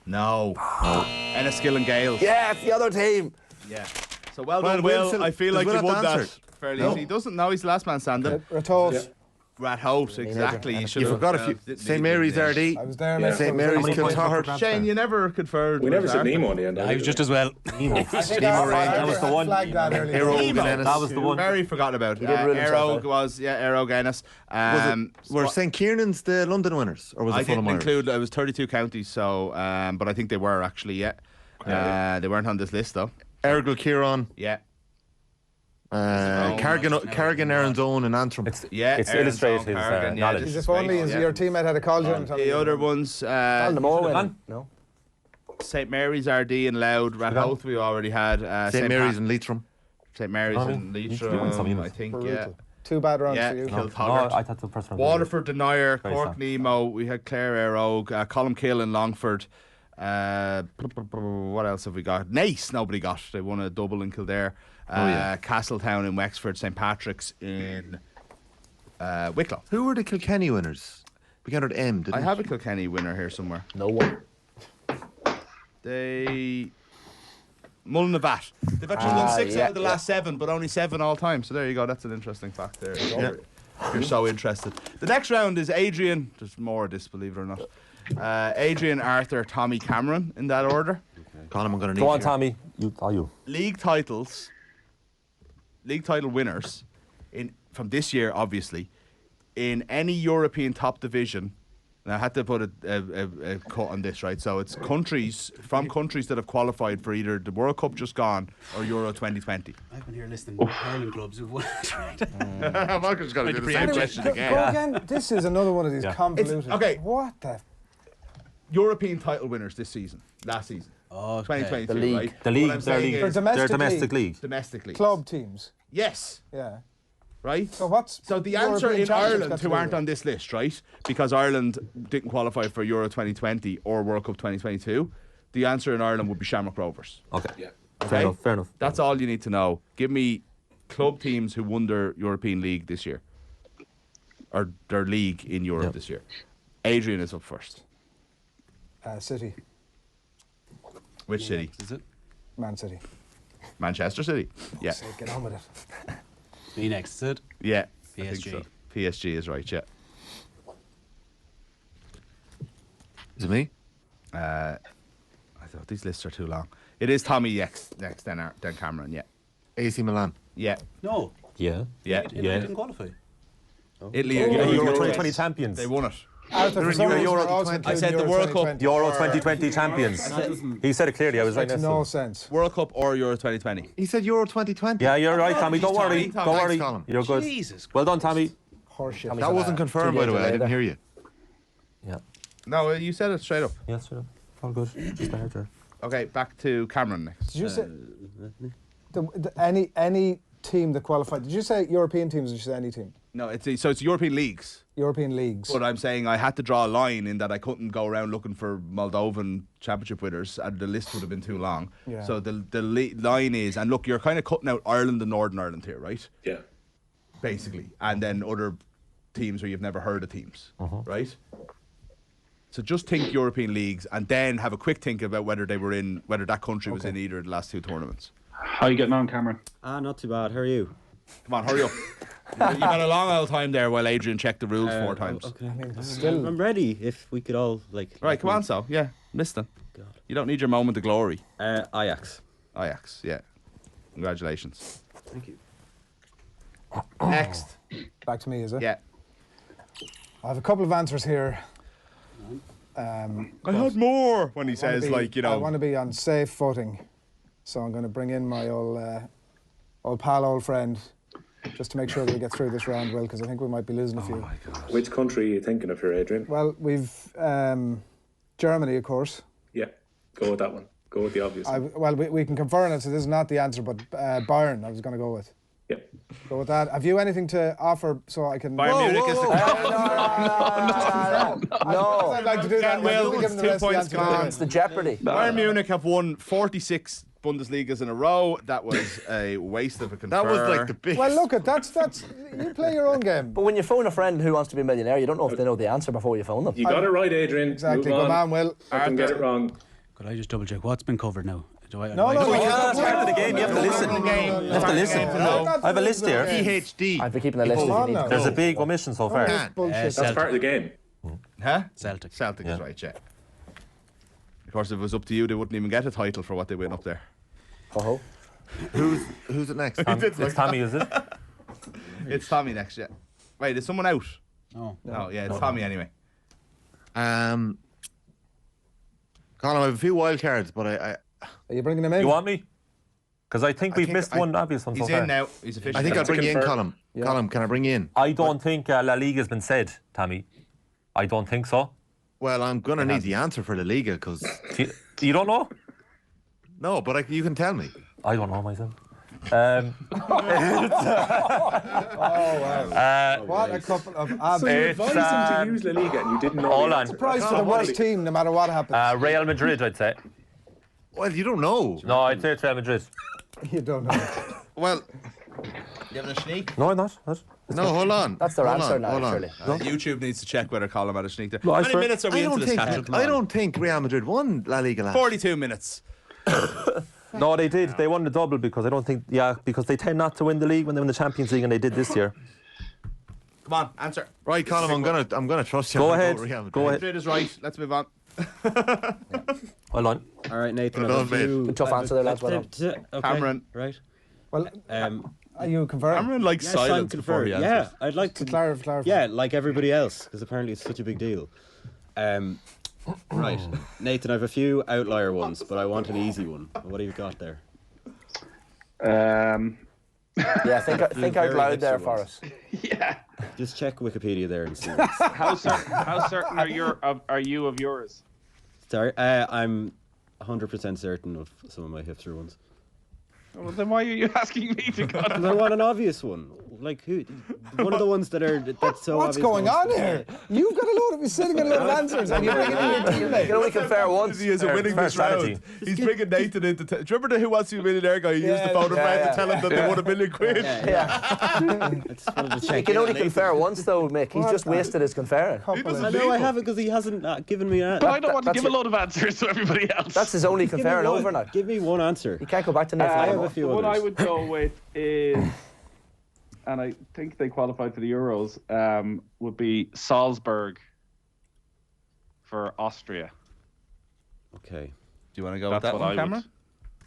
F: No. Enniskill and Gales.
G: Yeah, it's the other team.
F: Yeah. So well
I: Well,
F: done,
I: Will
F: Will.
I: still-
F: I feel
I: does
F: like
I: Will
F: you
I: have
F: won
I: to
F: that
I: answer?
F: fairly
I: No.
F: easy. He doesn't know he's the last man standing.
C: Ratos.
F: Rathout, exactly. You should
I: You
F: have
I: forgot a few. St St. Mary's
C: I was
I: RD.
C: there,
J: Yeah.
C: mate.
I: St. Mary's Kiltarragh.
F: Shane, you never conferred.
J: We
F: with
J: never said
F: Arthur.
J: Nemo in the end.
B: I was just as well.
C: I think
H: that was the one.
C: Flagged that earlier.
I: Hero
F: Nemo.
I: Guinness.
H: that was the one.
F: Very forgotten about.
G: He did rule himself
F: Aero
G: out.
F: was, Aero Guinness.
I: Were St. Kieran's the London winners? Or was
F: I
I: it Fulham
F: didn't
I: Irish?
F: include, it was 32 counties, so, but I think they were actually, yeah. They weren't on this list though.
I: Ergal Kieran,
F: Yeah.
I: Carrigan Aaron's Own in Antrim.
H: it's
F: Aaron's
H: illustrated
F: own
H: his
F: Carrigan, yeah,
H: knowledge.
F: this
C: If only
F: Yeah.
C: your teammate had a cauldron.
F: The other ones,
G: And the more winning. No.
F: St. Mary's RD and Loud, Rathout we already had.
I: St. Mary's and Leitrim.
F: St. Mary's
H: Oh,
F: and
H: you should win some, you
F: Leitrim,
H: know.
F: I think,
C: Brutal.
F: yeah.
C: 2 bad rounds
F: Yeah,
C: for you.
F: Kiltarragh.
H: I thought the first one.
F: Waterford, Denier,
H: Very
F: Cork,
H: sad.
F: Nemo. We had Clare, Aero, Columkill and Longford. What else have we got? Nace, nobody got. They won a double in Kildare. Castletown in Wexford, St. Patrick's in Wicklow.
I: Who were the Kilkenny winners? Began with M, didn't
F: I
I: it?
F: have a Kilkenny winner here somewhere.
G: No one.
F: They Mullinavat. They've actually won 6 out of the last 7, but only 7 all time. So there you go. That's an interesting fact there.
I: Yeah.
F: If you're so interested. The next round is Adrian. There's more of this, believe it or not. Adrian, Arthur, Tommy, Cameron in that order.
I: Colin, I'm going to need
H: Go on,
I: you.
H: Tommy. You.
F: League title winners from this year, obviously, in any European top division. And I had to put a cut on this, right? So it's countries that have qualified for either the World Cup just gone or Euro 2020.
B: I've been here listening hurling clubs who've won.
F: I'm just going to do the same question
C: Go
F: again.
C: again. This is another one of these convoluted.
F: okay.
C: What the?
F: European title winners this season, last season, 2022,
G: The league.
F: right?
H: The league,
F: What I'm
H: their
F: saying
H: league,
F: is
C: For
H: their domestic league.
F: domestic leagues.
C: Club teams.
F: Yes,
C: Yeah.
F: right?
C: So what's
F: So the
C: European
F: answer in
C: championships
F: Ireland,
C: got to
F: who
C: do
F: aren't
C: with
F: on this list, right? Because Ireland didn't qualify for Euro 2020 or World Cup 2022, the answer in Ireland would be Shamrock Rovers.
H: Okay.
J: Yeah.
F: Okay?
H: Fair enough.
F: That's all you need to know. Give me club teams who won their European league this year. Or their league in Europe this year. Adrian is up first.
C: City,
F: Which city?
B: Is it?
C: Man City.
F: Manchester City. Yeah.
C: Say, get on with it.
B: Me next, is it?
F: Yeah. I think
B: PSG.
F: so. PSG is right, yeah.
I: Is it me?
F: I thought these lists are too long. It is Tommy next then Cameron, yeah.
I: AC Milan.
F: Yeah.
B: No.
H: Yeah.
F: Yeah.
B: Italy didn't qualify.
F: Italy
H: You're
F: are
H: Euro
F: Euro
H: 2020 champions.
F: They won it.
C: Arthur, for
I: in
C: some
I: Euro
C: reason, we're
I: 2020.
C: also
F: I
C: including
F: said the
C: Euro
F: World Cup.
C: 2020.
H: Euro 2020 champions. He said it clearly. I was right
C: Makes
H: next to
C: no
H: him.
C: sense.
F: World Cup or Euro 2020.
I: He said Euro 2020.
H: Yeah, you're right, Tommy. Don't worry.
F: Tommy.
H: Don't worry.
I: Thanks, Colin.
H: You're good.
B: Jesus.
H: Well done, Tommy.
C: Horseshit.
I: That wasn't confirmed, by the way. I didn't hear you.
H: Yeah.
F: No, you said it straight up.
H: Yeah, straight up. All good. Just there.
F: Okay, back to Cameron next.
C: Did you say any team that qualified? Did you say European teams or did you say any team?
F: No, it's European leagues.
C: European leagues.
F: But I'm saying I had to draw a line in that I couldn't go around looking for Moldovan championship winners, and the list would have been too long.
C: Yeah.
F: So the line is, and look, you're kind of cutting out Ireland and Northern Ireland here, right?
J: Yeah.
F: Basically, and then other teams where you've never heard of teams, right? So just think European leagues, and then have a quick think about whether that country was in either of the last two tournaments.
D: How are you getting on, Cameron?
K: Not too bad. How are you?
F: Come on, hurry up. You've had a long old time there while Adrian checked the rules 4 times.
K: Okay. I'm ready. If we could all
F: Right, come on, so yeah, listen.
K: God.
F: You don't need your moment of glory.
K: Ajax.
F: Ajax, yeah. Congratulations.
K: Thank you.
F: Next.
C: Back to me, is it?
F: Yeah.
C: I have a couple of answers here.
F: I had more when he says,
C: I want to be on safe footing, so I'm going to bring in my old pal, old friend, just to make sure that we get through this round well, because I think we might be losing a few.
F: My God.
J: Which country are you thinking of here, Adrian?
C: Well, we've Germany, of course.
J: Yeah, go with that one. Go with the obvious one.
C: We can confirm it, so this is not the answer, but Bayern I was going to go with.
J: Yeah.
C: Go with that. Have you anything to offer so I can...
F: Bayern Munich is the...
C: No. I'd like to do that.
F: Well, it's 2 points gone.
G: It's the jeopardy.
F: Bayern Munich have won 46 Bundesligas in a row. That was a waste of a confer.
I: That was like the big.
C: Well, look, that's you play your own game.
G: But when you phone a friend who wants to be a millionaire, you don't know if they know the answer before you phone them.
J: You got it right, Adrian.
C: Exactly.
J: Move
C: Good man, Will.
J: I can get it wrong.
B: Could I just double check what's been covered now?
C: No,
H: It's part of the game. You have to listen. You have to listen. I have a list here.
I: PhD.
G: I've been keeping a list if you need to.
H: There's a big omission so far.
C: Bullshit.
J: That's part of the game.
F: Huh?
B: Celtic.
F: Celtic is right, yeah. Of course, if it was up to you, they wouldn't even get a title for what they win up there.
G: Oh.
I: Who's it next?
H: It's Tommy, is it?
F: It's Tommy next, yeah. Wait, is someone out?
B: No.
F: No, yeah, it's Tommy anyway.
I: Colin, I have a few wild cards, but
C: Are you bringing them in?
H: You want me? Because I think we've missed one obvious one so
F: He's
H: far.
F: in now. He's official.
I: I think I'll bring you in,
J: confirm.
I: Colin.
C: Yeah.
I: Colin, can I bring you in?
H: I don't think La Liga's been said, Tommy. I don't think so.
I: Well, I'm going to need the answer for La Liga, because...
H: You don't know?
I: No, but you can tell me.
H: I don't know myself.
C: Oh, wow. What a couple of abs.
J: So you advised him to use La Liga and you didn't know.
H: Hold on.
C: Price for the worst team, no matter what happens.
H: Real Madrid, I'd say.
I: Well, you don't know.
H: No, I'd say it's Real Madrid.
C: You don't know.
F: Well, you having a sneak?
H: No, I'm not.
I: No, hold on.
G: That's their
I: Hold
G: answer
I: on,
G: now,
I: hold on.
G: surely.
F: YouTube needs to check whether Colin had a sneak there.
H: No, I
F: How many
H: swear-
F: minutes are we into this catch?
I: I don't think Real Madrid won La Liga last.
F: 42 minutes.
H: No, they did. They won the double because I don't think... Yeah, because they tend not to win the league when they win the Champions League, and they did this year.
F: Come on, answer.
I: Right, Colin, I'm gonna trust you.
H: Go
I: I'm gonna
H: ahead.
I: with Real Madrid.
H: Go ahead.
F: Madrid is right. Let's move on.
H: Hold on.
K: All right, Nathan.
I: Well
K: I have
I: done,
K: a few-
G: mate. Tough answer there, lads, well done.
K: Okay,
F: Cameron.
K: Right.
C: Well, are you confirmed?
F: Cameron likes
K: Yes, I'm
F: silence before he
K: confirmed.
F: answers.
K: Yeah, I'd like to
C: Clarify.
K: Yeah, like everybody else, because apparently it's such a big deal. Right, Nathan, I have a few outlier ones, but I want an easy one. What have you got there?
G: Yeah, think out loud there for us.
D: Yeah.
K: Just check Wikipedia there and see.
D: How certain are you of yours?
K: Sorry, I'm 100% certain of some of my hipster ones.
D: Well, then why are you asking me to go?
K: Because I want an obvious one. Like who? One of the ones that's so
C: What's
K: obvious.
C: going on here? You've got a load of... You're sitting a load of answers and you're bringing in your teammate.
G: You can only compare once.
F: He is winning this round. He's bringing Nathan into... Do you remember the Who Wants to Be a Millionaire guy? He used the phone a friend to tell him that they won £1 million.
G: Yeah.
K: I just wanted to check
G: You can only confer once, though, Mick. He's just wasted his conferring.
K: I know I haven't because he hasn't given me an.
D: But I don't want to give a load of answers to everybody else.
G: That's his only conferring over now.
K: Give me one answer.
G: You can't go back to Nathan.
K: I have a few
D: the one
K: others.
D: I would go with is, and I think they qualified for the Euros, would be Salzburg for Austria.
K: Okay.
F: Do you want to go with
D: That's
F: that
D: what
F: one,
D: I
F: Cameron?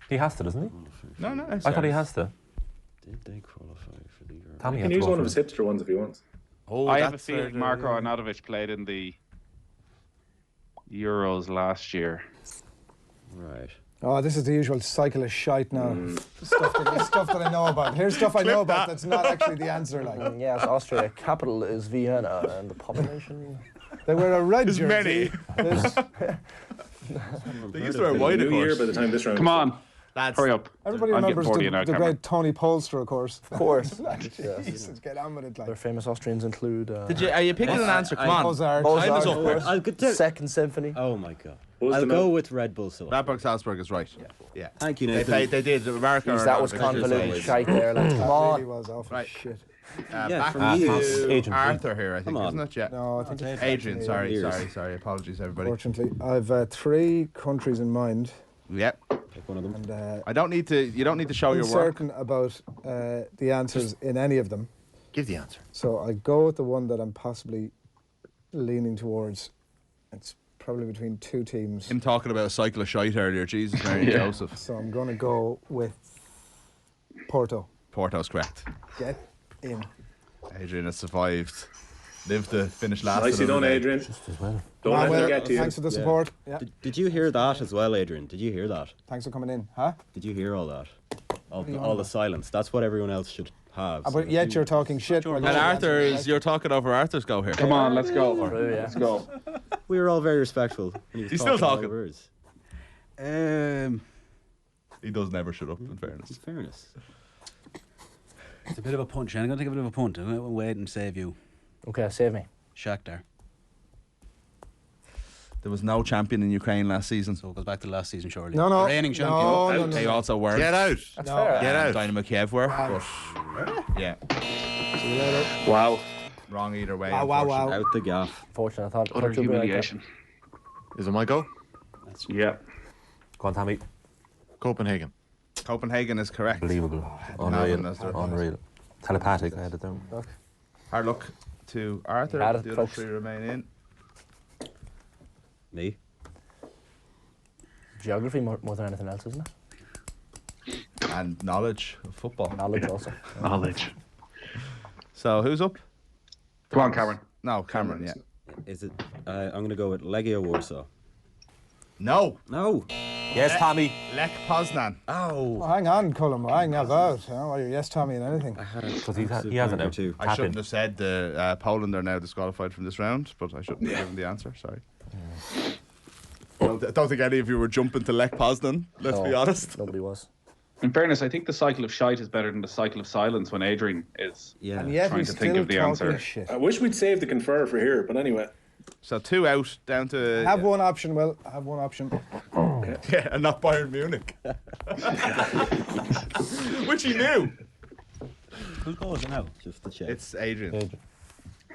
H: He has to, doesn't he?
F: No.
H: I thought he has to.
K: Did they qualify for the Euro?
H: Tommy
J: You
H: had
J: can
H: to
J: use
H: go
J: one
H: for
J: of his
H: it.
J: hipster ones if he wants.
F: Oh,
D: I have a
F: that's
D: feeling Marko Arnautovic played in the Euros last year.
K: Right.
C: Oh, this is the usual cycle of shite now. Stuff that I know about. Here's stuff I know about that's not actually the answer. Like,
G: Yes, Austria. Capital is Vienna, and the population.
C: they wear a red
F: There's
C: jersey.
F: many. They used to wear white, of
J: New year
F: course.
J: by the time this round.
D: Come on,
F: Lads,
D: hurry up.
C: Everybody
D: I'm getting
C: remembers
D: 40
C: the,
D: now,
C: the
D: Cameron.
C: great Tony Polster, of course.
G: Of course.
C: Jesus, get on with it.
G: Their
C: Like.
G: famous Austrians include.
F: Are you picking an answer? Come on.
C: Mozart.
F: Time is up.
G: Mozart.
K: I'll get to-
G: Second Symphony.
K: Oh my god.
J: What was
K: I'll
J: the
K: go
J: note?
K: with Red Bull Salzburg.
F: Radboud Salzburg is right. Yeah.
K: Thank you,
F: They,
K: Nathan.
F: they did. America.
G: Jeez,
F: are
G: that
F: not
G: was
F: a big
G: convoluted
F: size.
G: shite there. Like, come
C: That
G: on.
C: really was awful
F: Right.
C: shit.
K: Yeah,
F: Back
K: from you.
F: to
H: Agent.
F: Arthur here, I think,
K: Come on.
F: isn't it? Yeah.
C: No, I think it's
F: Adrian, sorry,
K: Years.
F: sorry. Apologies, everybody.
C: Unfortunately, I've 3 countries in mind,
F: Yep.
K: Pick one of them.
C: and
F: I don't need to. You don't need to show your work.
C: uncertain about the answers in any of them.
I: Give the answer.
C: So I go with the one that I'm possibly leaning towards. It's probably between 2 teams.
F: Him talking about a cycle of shite earlier. Jesus, Mary and Joseph.
C: So I'm going to go with Porto.
F: Porto's correct.
C: Get in.
F: Adrian has survived. Lived to finish last.
J: Nicely done,
F: another day.
J: Adrian.
H: As well.
J: Don't let
C: Well,
J: them get to you.
C: thanks for the support. Yeah.
K: Did you hear that as well, Adrian? Did you hear that?
C: Thanks for coming in. Huh?
K: Did you hear all that?
C: are you on
K: All the
C: about?
K: silence. That's what everyone else should have.
C: But yet you're talking shit. while
F: And
C: you're
F: Arthur
C: answering,
F: is. You're talking over Arthur's go here.
D: Come on, let's go.
G: True, yeah.
D: Let's go.
K: We were all very respectful. He was
F: He's still
K: all
F: talking.
K: over his.
F: He does never shut up. In fairness.
K: In fairness.
B: It's a bit of a punch. I'm going to take a bit of a punt. I'm going to wait and save you.
G: Okay, save me.
B: Shakhtar.
F: There was no champion in Ukraine last season.
B: So it goes back to last season, surely.
C: No, no.
B: Reigning champion.
C: No,
F: They also were.
I: Get out.
G: That's
C: No.
G: fair.
I: Get out.
F: Dynamo Kiev were. But yeah,
C: See you later.
D: Wow.
F: wrong either way.
C: Wow, wow,
F: unfortunately.
C: wow.
K: Out the gaff.
G: Fortunate, I thought.
D: Utter
G: thought you'd be like that.
D: humiliation.
I: Is it my go?
D: Yeah.
H: Go on, Tommy.
I: Copenhagen.
F: Copenhagen is correct.
H: Unbelievable.
F: Unreal.
H: Unreal. Unreal. Telepathic, I had it down.
F: Hard luck to Arthur.
G: Had it,
F: The other
G: folks.
F: 3 remain in.
K: Me?
G: Geography more than anything else, isn't it?
F: And knowledge of football.
G: Knowledge also.
D: Knowledge.
F: So who's up?
D: Come on, Cameron.
F: No, Cameron. Yeah.
K: Is it? I'm going to go with Legia Warsaw.
F: No.
K: No.
H: Yes, Tommy.
F: Lech Poznan.
C: Oh, hang on, Cullum. Hang about. Oh, you're yes, Tommy, and anything.
K: I had
H: Because he has it now.
K: too.
F: I shouldn't have said the Poland are now disqualified from this round, but I shouldn't have given the answer. Sorry. Well, I don't think any of you were jumping to Lech Poznan. Let's be honest.
G: Nobody was.
D: In fairness, I think the cycle of shite is better than the cycle of silence when Adrian is
K: Yeah.
C: And yet
D: trying
C: he's
D: to think
C: still
D: of the
C: talking
D: answer.
C: shit.
J: I wish we'd saved the confer for here, but anyway.
F: So 2 out, down to
C: Have one option, Will. Have one option.
F: yeah, and not Bayern Munich, which he knew.
B: Who's goal is it now?
K: Just to check.
F: It's Adrian.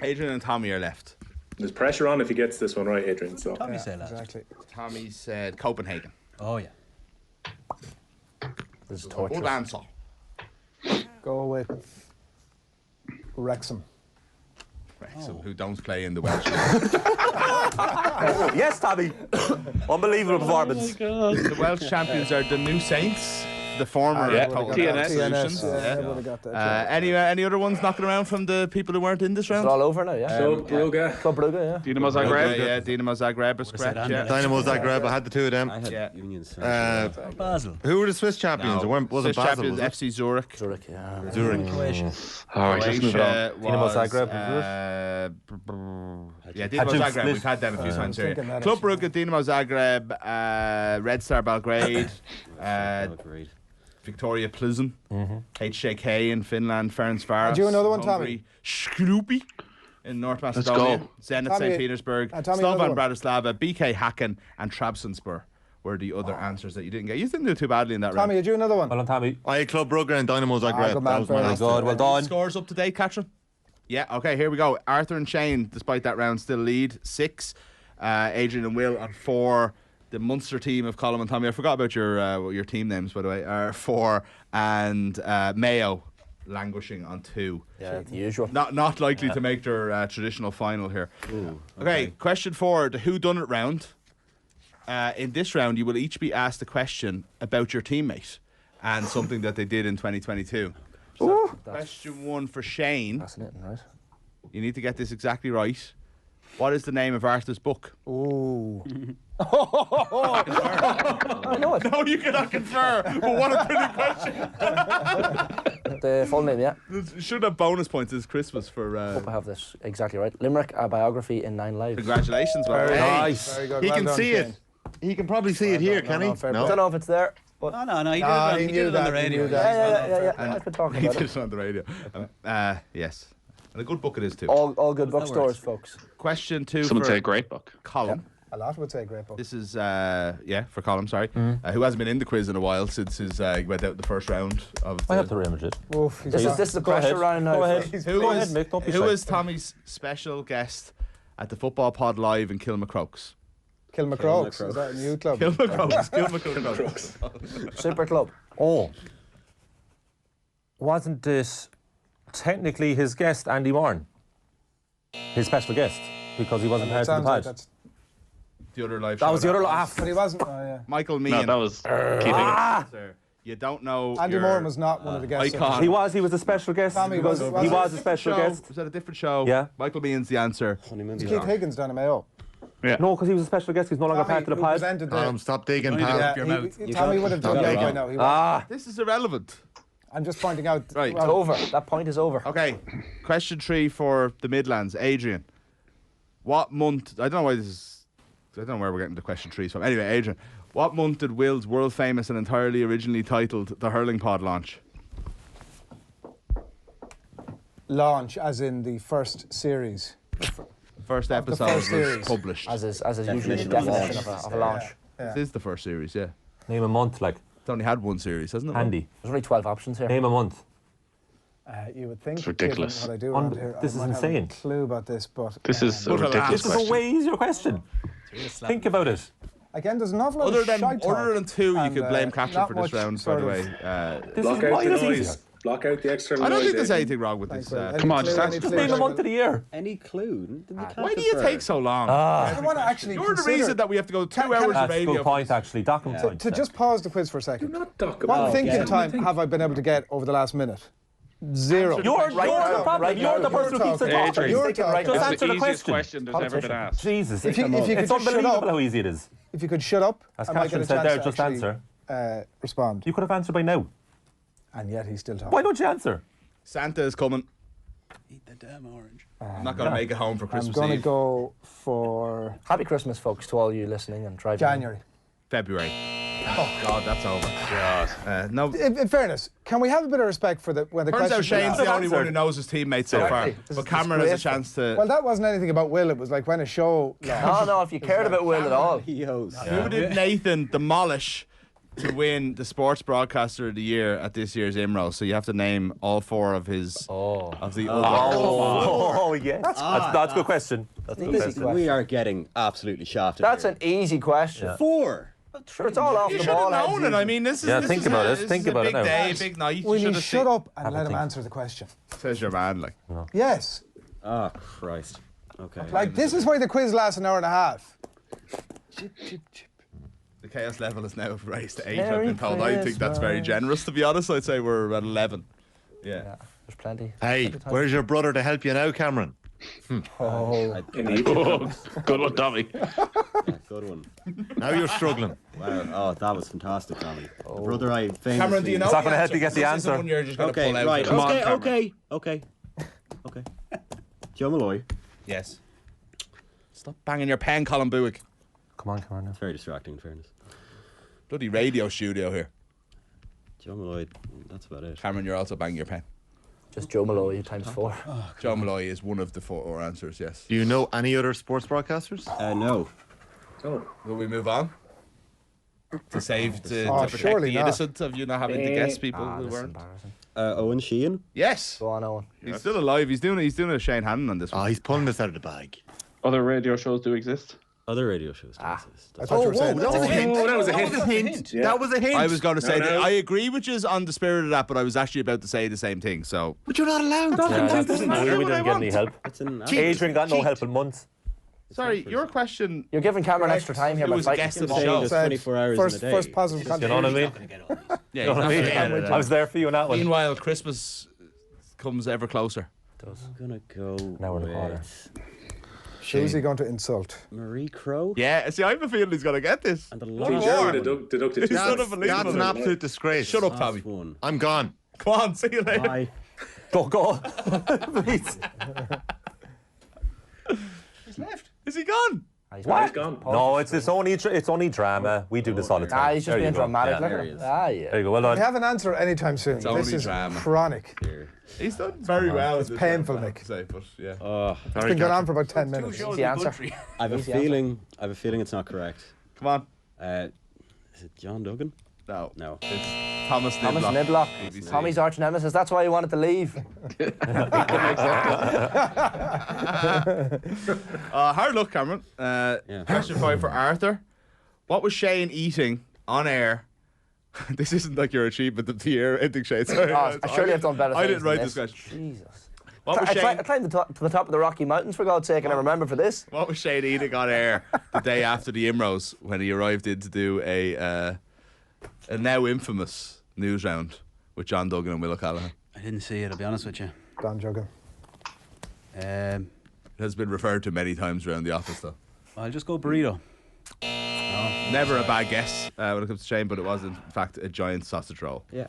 F: Adrian and Tommy are left.
J: There's pressure on if he gets this one right, Adrian. So
B: Tommy say last.
C: Exactly.
F: Tommy said Copenhagen.
B: Oh, yeah.
G: This is torture.
F: Good answer.
C: Go with Wrexham.
F: Wrexham, who don't play in the Welsh.
H: Yes, Tommy. Unbelievable performance.
F: The Welsh champions are the New Saints, the former
D: yeah.
F: Total
D: TNS.
F: Solutions.
C: Yeah, would have got that.
F: Any other ones knocking around from the people who weren't in this
G: It's
F: round?
G: all over now, yeah.
J: Club Brugge.
G: Club Brugge, yeah.
D: Dynamo Zagreb.
F: Yeah, Dinamo Zagreb is correct.
B: said
F: Yeah.
B: Anderlecht.
I: Dynamo Zagreb. I had the 2 of them.
K: I had
F: Yeah.
K: Union Saint.
B: Basel.
I: Who were the Swiss champions? It wasn't
F: Swiss
I: Basel,
F: champions
I: was it?
F: FC Zurich.
G: Zurich, yeah.
I: Zurich.
B: Croatia.
D: All right, let's move it on.
H: Dinamo Zagreb,
F: Yeah, Dinamo
H: Jim
F: Zagreb.
H: Smith.
F: We've had them a few times here.
C: thinking that
F: Club
C: actually.
F: Brugge, Dinamo Zagreb, Red Star Belgrade,
K: Great.
F: Victoria Plzen, HJK in Finland, Ferencvaros.
C: Do you another one,
F: Hungary, Skrupi in North
D: go.
F: Macedonia, Zenit
C: Tommy,
F: St. Petersburg,
C: Tommy, another
F: Slovan
C: one.
F: Bratislava, BK Hacken, and Trabzonspor were the other answers that you didn't get. You didn't do too badly in that
C: Tommy,
F: round.
C: did you another one?
H: Well done, Tommy.
I: I had Club Brugge and Dynamo Zagreb.
C: good man,
I: That was my
C: fair
I: last.
H: Good, well done.
F: Scores up to date, Catherine? Yeah, okay, here we go. Arthur and Shane, despite that round, still lead 6. Adrian and Will on 4. The Munster team of Colin and Tommy, I forgot about your team names, by the way, are 4. And Mayo languishing on 2.
G: Yeah, the usual.
F: Not likely to make their traditional final here. Okay, question 4, the Who Done It round. In this round, you will each be asked a question about your teammate and something that they did in 2022. So, question 1 for Shane.
G: Fascinating, right?
F: You need to get this exactly right. What is the name of Arthur's book?
C: Ooh.
G: I know it.
F: No, you cannot confer. But what a brilliant question.
G: The full name, yeah.
F: Should have bonus points this Christmas for.
G: Hope I have this exactly right. Limerick, a biography in 9 lives.
F: Congratulations, man.
C: Very
F: Nice.
C: Very good.
I: He
C: Well
I: can
C: done,
I: see
C: Shane.
I: it. He can probably see it here, can he?
C: fair
G: I
C: play.
G: don't know if it's there, but
B: No, he did
C: Ah,
B: it on,
C: he
B: he
C: knew
B: did it on
C: that,
B: the
C: he
B: radio.
C: knew that.
G: yeah. I've been talking
F: He
G: about
F: did
G: it.
F: it on the radio. Yes. And a good book it is too.
G: All good bookstores, folks.
F: Question 2
D: Someone
F: for
D: say a great book.
F: Colin.
C: A lot would say great book.
F: This is, for Colin, sorry. Who hasn't been in the quiz in a while since he went out in the first round of
H: I have to reimage it.
C: Oof, he's
G: This
C: got-
G: is the
H: Go
G: pressure
H: ahead.
G: round now.
H: Go ahead.
G: folks.
F: Who
H: Go
F: is-
H: ahead, Mick, don't be
F: who
H: shy.
F: is Tommy's special guest at the Football Pod Live in Kilmacrokes?
C: Kilmacrokes. Is that a new club?
F: Kilmacrokes.
G: Super club.
H: Oh. Wasn't this technically his guest, Andy Moran? His special guest, because he wasn't part of the
C: Sounds like
H: pod.
C: that's.
F: The other live
H: That
F: show
H: was the other half.
C: But he wasn't. Oh, yeah.
F: Michael
D: No,
F: Meehan.
D: that was Keith Higgins.
F: Sir, you don't know
C: Andy
F: your
C: Moran was not one of the guests.
F: icon.
H: He was a special guest.
C: Tommy,
H: He was
C: was
H: he
C: it?
H: was a special
F: show.
H: guest.
F: Was that a different show?
H: Yeah.
F: Michael Meehan's the answer.
I: Honeymoon.
C: Keith Higgins down in Mayo.
H: No, because he was a special guest. He's no longer part of the
C: who
H: pod.
C: presented the.
I: Stop digging,
B: Only
I: pal.
B: the-
C: Yeah,
B: your mouth.
C: Tommy would have done that by now. He was.
F: This is irrelevant.
C: I'm just pointing out.
F: Right.
G: It's over. That point is over.
F: Okay. Question 3 for the Midlands. Adrian. What month? I don't know why this is. I don't know where we're getting the question 3s from. Anyway, Adrian. What month did Will's world famous and entirely originally titled The Hurling Pod launch?
C: Launch, as in the first series.
F: First episode
C: first
F: was
C: series.
F: published.
G: As is usually the definition of a launch.
C: Yeah.
F: This is the first series, yeah.
H: Name a month, like
F: It's only had one series, hasn't it?
H: Andy.
G: There's only 12 options here.
H: Name a month.
C: You would think.
D: It's ridiculous.
C: Given what I do around here,
H: This
C: I
H: is
C: might have a
H: insane.
C: clue about this, but
D: This is a
F: But
D: ridiculous
H: This is a
D: question.
H: way easier question. Think about it.
C: again, there's an awful lot
F: Other
C: of
F: than
C: shite talk
F: other than 2, you
C: and,
F: could blame Catherine
C: not
F: for this
C: much
F: round, by
C: sort
F: the
C: of-
F: way.
H: This
J: Block
H: is
J: out
H: why
J: the
H: it's
J: noise.
H: easier.
J: Block out the external
F: I don't
J: noise.
F: think there's
J: Adrian.
F: anything wrong with this.
C: Thanks, Will.
D: Come on,
C: Any
D: just
C: clue,
D: ask-
C: any
H: Just
C: clue,
H: name a month
C: Will?
H: of the year.
K: Any clue?
F: Why do you take so long?
C: I don't want to actually
F: You're the
C: consider-
F: reason that we have to go 2
C: Can-
F: hours
C: can-
F: of
H: That's a
F: radio.
H: good point, actually. Document point.
C: To just pause the quiz for a second.
J: Not talk
C: What
J: about
C: thinking
K: yeah.
C: time have I been able to get over the last minute? Zero.
H: You're
G: Right
H: the
G: now,
H: problem.
G: right
H: You're
G: now.
H: the person who keeps it
C: You're
H: talking.
C: talking.
G: You're
C: You're
G: talking right
H: Just
G: now.
D: It's
H: answer
D: the
H: the
D: easiest
H: question.
D: question there's ever been asked.
H: Jesus.
C: If you
H: it's
C: could shut
H: unbelievable
C: up,
H: how easy it is.
C: if you could shut up,
H: As
C: I might get
H: Catherine
C: a
H: said
C: chance
H: there,
C: to
H: just
C: actually,
H: answer.
C: respond.
H: You could have answered by now.
C: And yet he's still talking.
H: Why don't you answer?
F: Santa is coming.
B: Eat the damn orange.
F: I'm not going to make it home for
C: I'm
F: Christmas
C: going to
F: Eve.
C: go for
G: Happy Christmas, folks, to all you listening and driving.
C: January.
F: February. Oh, God, that's over. God. No.
C: In fairness, can we have a bit of respect for when the
F: Turns out
C: question?
F: Shane's the only one who
H: answered.
F: knows his teammates so far.
C: This
F: But
C: is
F: Cameron has a
C: disgraceful.
F: chance to.
C: Well, that wasn't anything about Will. It was like when a show.
G: No, if you cared about Will at all.
K: He hosts.
F: Who did Nathan demolish to win the Sports Broadcaster of the Year at this year's IMRO? So you have to name all 4 of his. Of the other.
H: Oh, yes. That's a good question. That's a good
G: Easy
H: question.
G: question.
K: We are getting absolutely shafted.
G: That's
K: here.
G: an easy question.
K: 4.
G: Sure, it's all off
F: You
G: the
F: should
G: ball.
F: have known
G: heads
F: it. I
G: easy.
F: mean, this is.
H: Yeah,
F: this
H: think
F: is
H: about
F: a,
H: it.
F: This
H: Think
F: is
H: about
F: a
H: it
F: big
H: now.
F: day, big night.
C: Will
F: you
C: you
F: should
C: shut up and
H: Have a
C: let him
H: think.
C: answer the question?
F: Says your man, like.
C: Yes.
K: Oh, Christ. Okay.
C: Like, this is why the quiz lasts an hour and a half.
F: The chaos level is now raised to 8.
G: Merry
F: I've been told. I think that's very generous. To be honest, I'd say we're at 11. Yeah.
G: There's plenty.
I: Hey, where's your brother to help you now, Cameron?
C: Oh.
D: Good one, Tommy.
K: Yeah, good one.
I: Now you're struggling.
K: Wow. Oh, that was fantastic, Tommy. The brother I famously...
F: Cameron, do you know?
H: It's not
F: the
H: gonna help you get the
F: This isn't
H: answer.
F: one you're just going to
K: Okay,
F: pull out.
K: right.
F: Come on, Cameron.
K: Okay. Joe Malloy.
F: Yes. Stop banging your pen, Colin Buick.
H: Come on, come on now.
K: It's very distracting, in fairness.
F: Bloody radio studio here.
K: Joe Malloy, that's about it.
F: Cameron, you're also banging your pen.
G: Just Joe Malloy times 4.
F: Joe Malloy is one of the 4 answers, yes.
I: Do you know any other sports broadcasters?
K: No.
F: Will we move on? To save, to protect
C: surely
F: the
C: not.
F: innocent of you not having to guess people who weren't.
K: Owen Sheehan.
F: Yes.
G: Go on, Owen.
F: He's still alive. He's doing a Shane Hannon on this one.
I: Oh, he's pulling this out of the bag.
D: Other radio shows do exist.
K: Other radio shows.
C: I thought you were saying
I: that was a hint.
J: that was a
I: hint. That was a hint.
F: I was going to say that
J: no.
F: I agree with you on the spirit of that, but I was actually about to say the same thing. So
I: But you're not allowed.
H: Yeah, we
F: what I
H: didn't get
F: want.
H: any help.
K: It's an
H: Adrian got no help in months.
F: sorry, your question.
G: You're giving Cameron extra time here
F: Who
G: by
F: was a
G: fighting.
F: guest of the
K: saying
F: show?
K: there's 24 hours
C: First,
K: in a day.
C: first positive
H: You know what I mean?
F: Yeah,
H: You know what I mean?
F: he's not forgetting.
H: I was there for you on that one.
F: Meanwhile, Christmas comes ever closer.
K: I'm gonna go
H: Now we're in the corner.
K: with
C: Who's he going to insult?
K: Marie Crowe.
F: Yeah, see, I have a feeling he's going to get this.
K: And the
F: One
K: last
F: more.
J: Deducted
F: It's
J: two.
F: unbelievable.
I: That's an absolute disgrace.
F: Shut up, Tommy.
K: one.
I: I'm gone.
F: Come on, see you later.
K: Bye.
H: Go. Please.
F: He's left. Is he gone?
J: He's gone.
H: No, it's only drama. We do this all the time.
G: He's just
H: There you
G: being
H: go.
G: dramatic.
H: Yeah.
G: Look
K: There
G: at
K: he
G: him.
K: is.
G: Yeah.
H: There you go. Well
C: We
H: done.
C: have an answer anytime soon.
F: only
C: This is
F: drama.
C: chronic.
K: Here.
F: He's done very well.
C: It's painful, Mick.
F: Say, but yeah.
C: It's been going on for about 10 minutes.
G: The answer.
K: I have a feeling it's not correct.
F: Come on.
K: Is it John Duggan?
F: No.
K: No.
F: It's Thomas
G: Thomas
F: Niblock.
G: Niblock. Tommy's arch nemesis. That's why he wanted to leave.
F: Hard luck, Cameron. Question 5 for Arthur. What was Shane eating on air? This isn't like your achievement of the year ending, Shane. Sorry.
G: I surely have done better
F: I
G: things
F: didn't write
G: than
F: this question.
G: Jesus.
F: What was
G: I
F: Shane?
G: climbed to the top of the Rocky Mountains, for God's sake, and I remember for this.
F: What was Shane eating on air the day after the Imros when he arrived in to do a now infamous news round with John Duggan and Will O'Callaghan?
B: I didn't see it, I'll be honest with you.
C: Don Juggan.
F: It has been referred to many times around the office, though.
B: I'll just go burrito.
F: Never a bad guess when it comes to Shane, but it was in fact a giant sausage roll.
K: Yeah.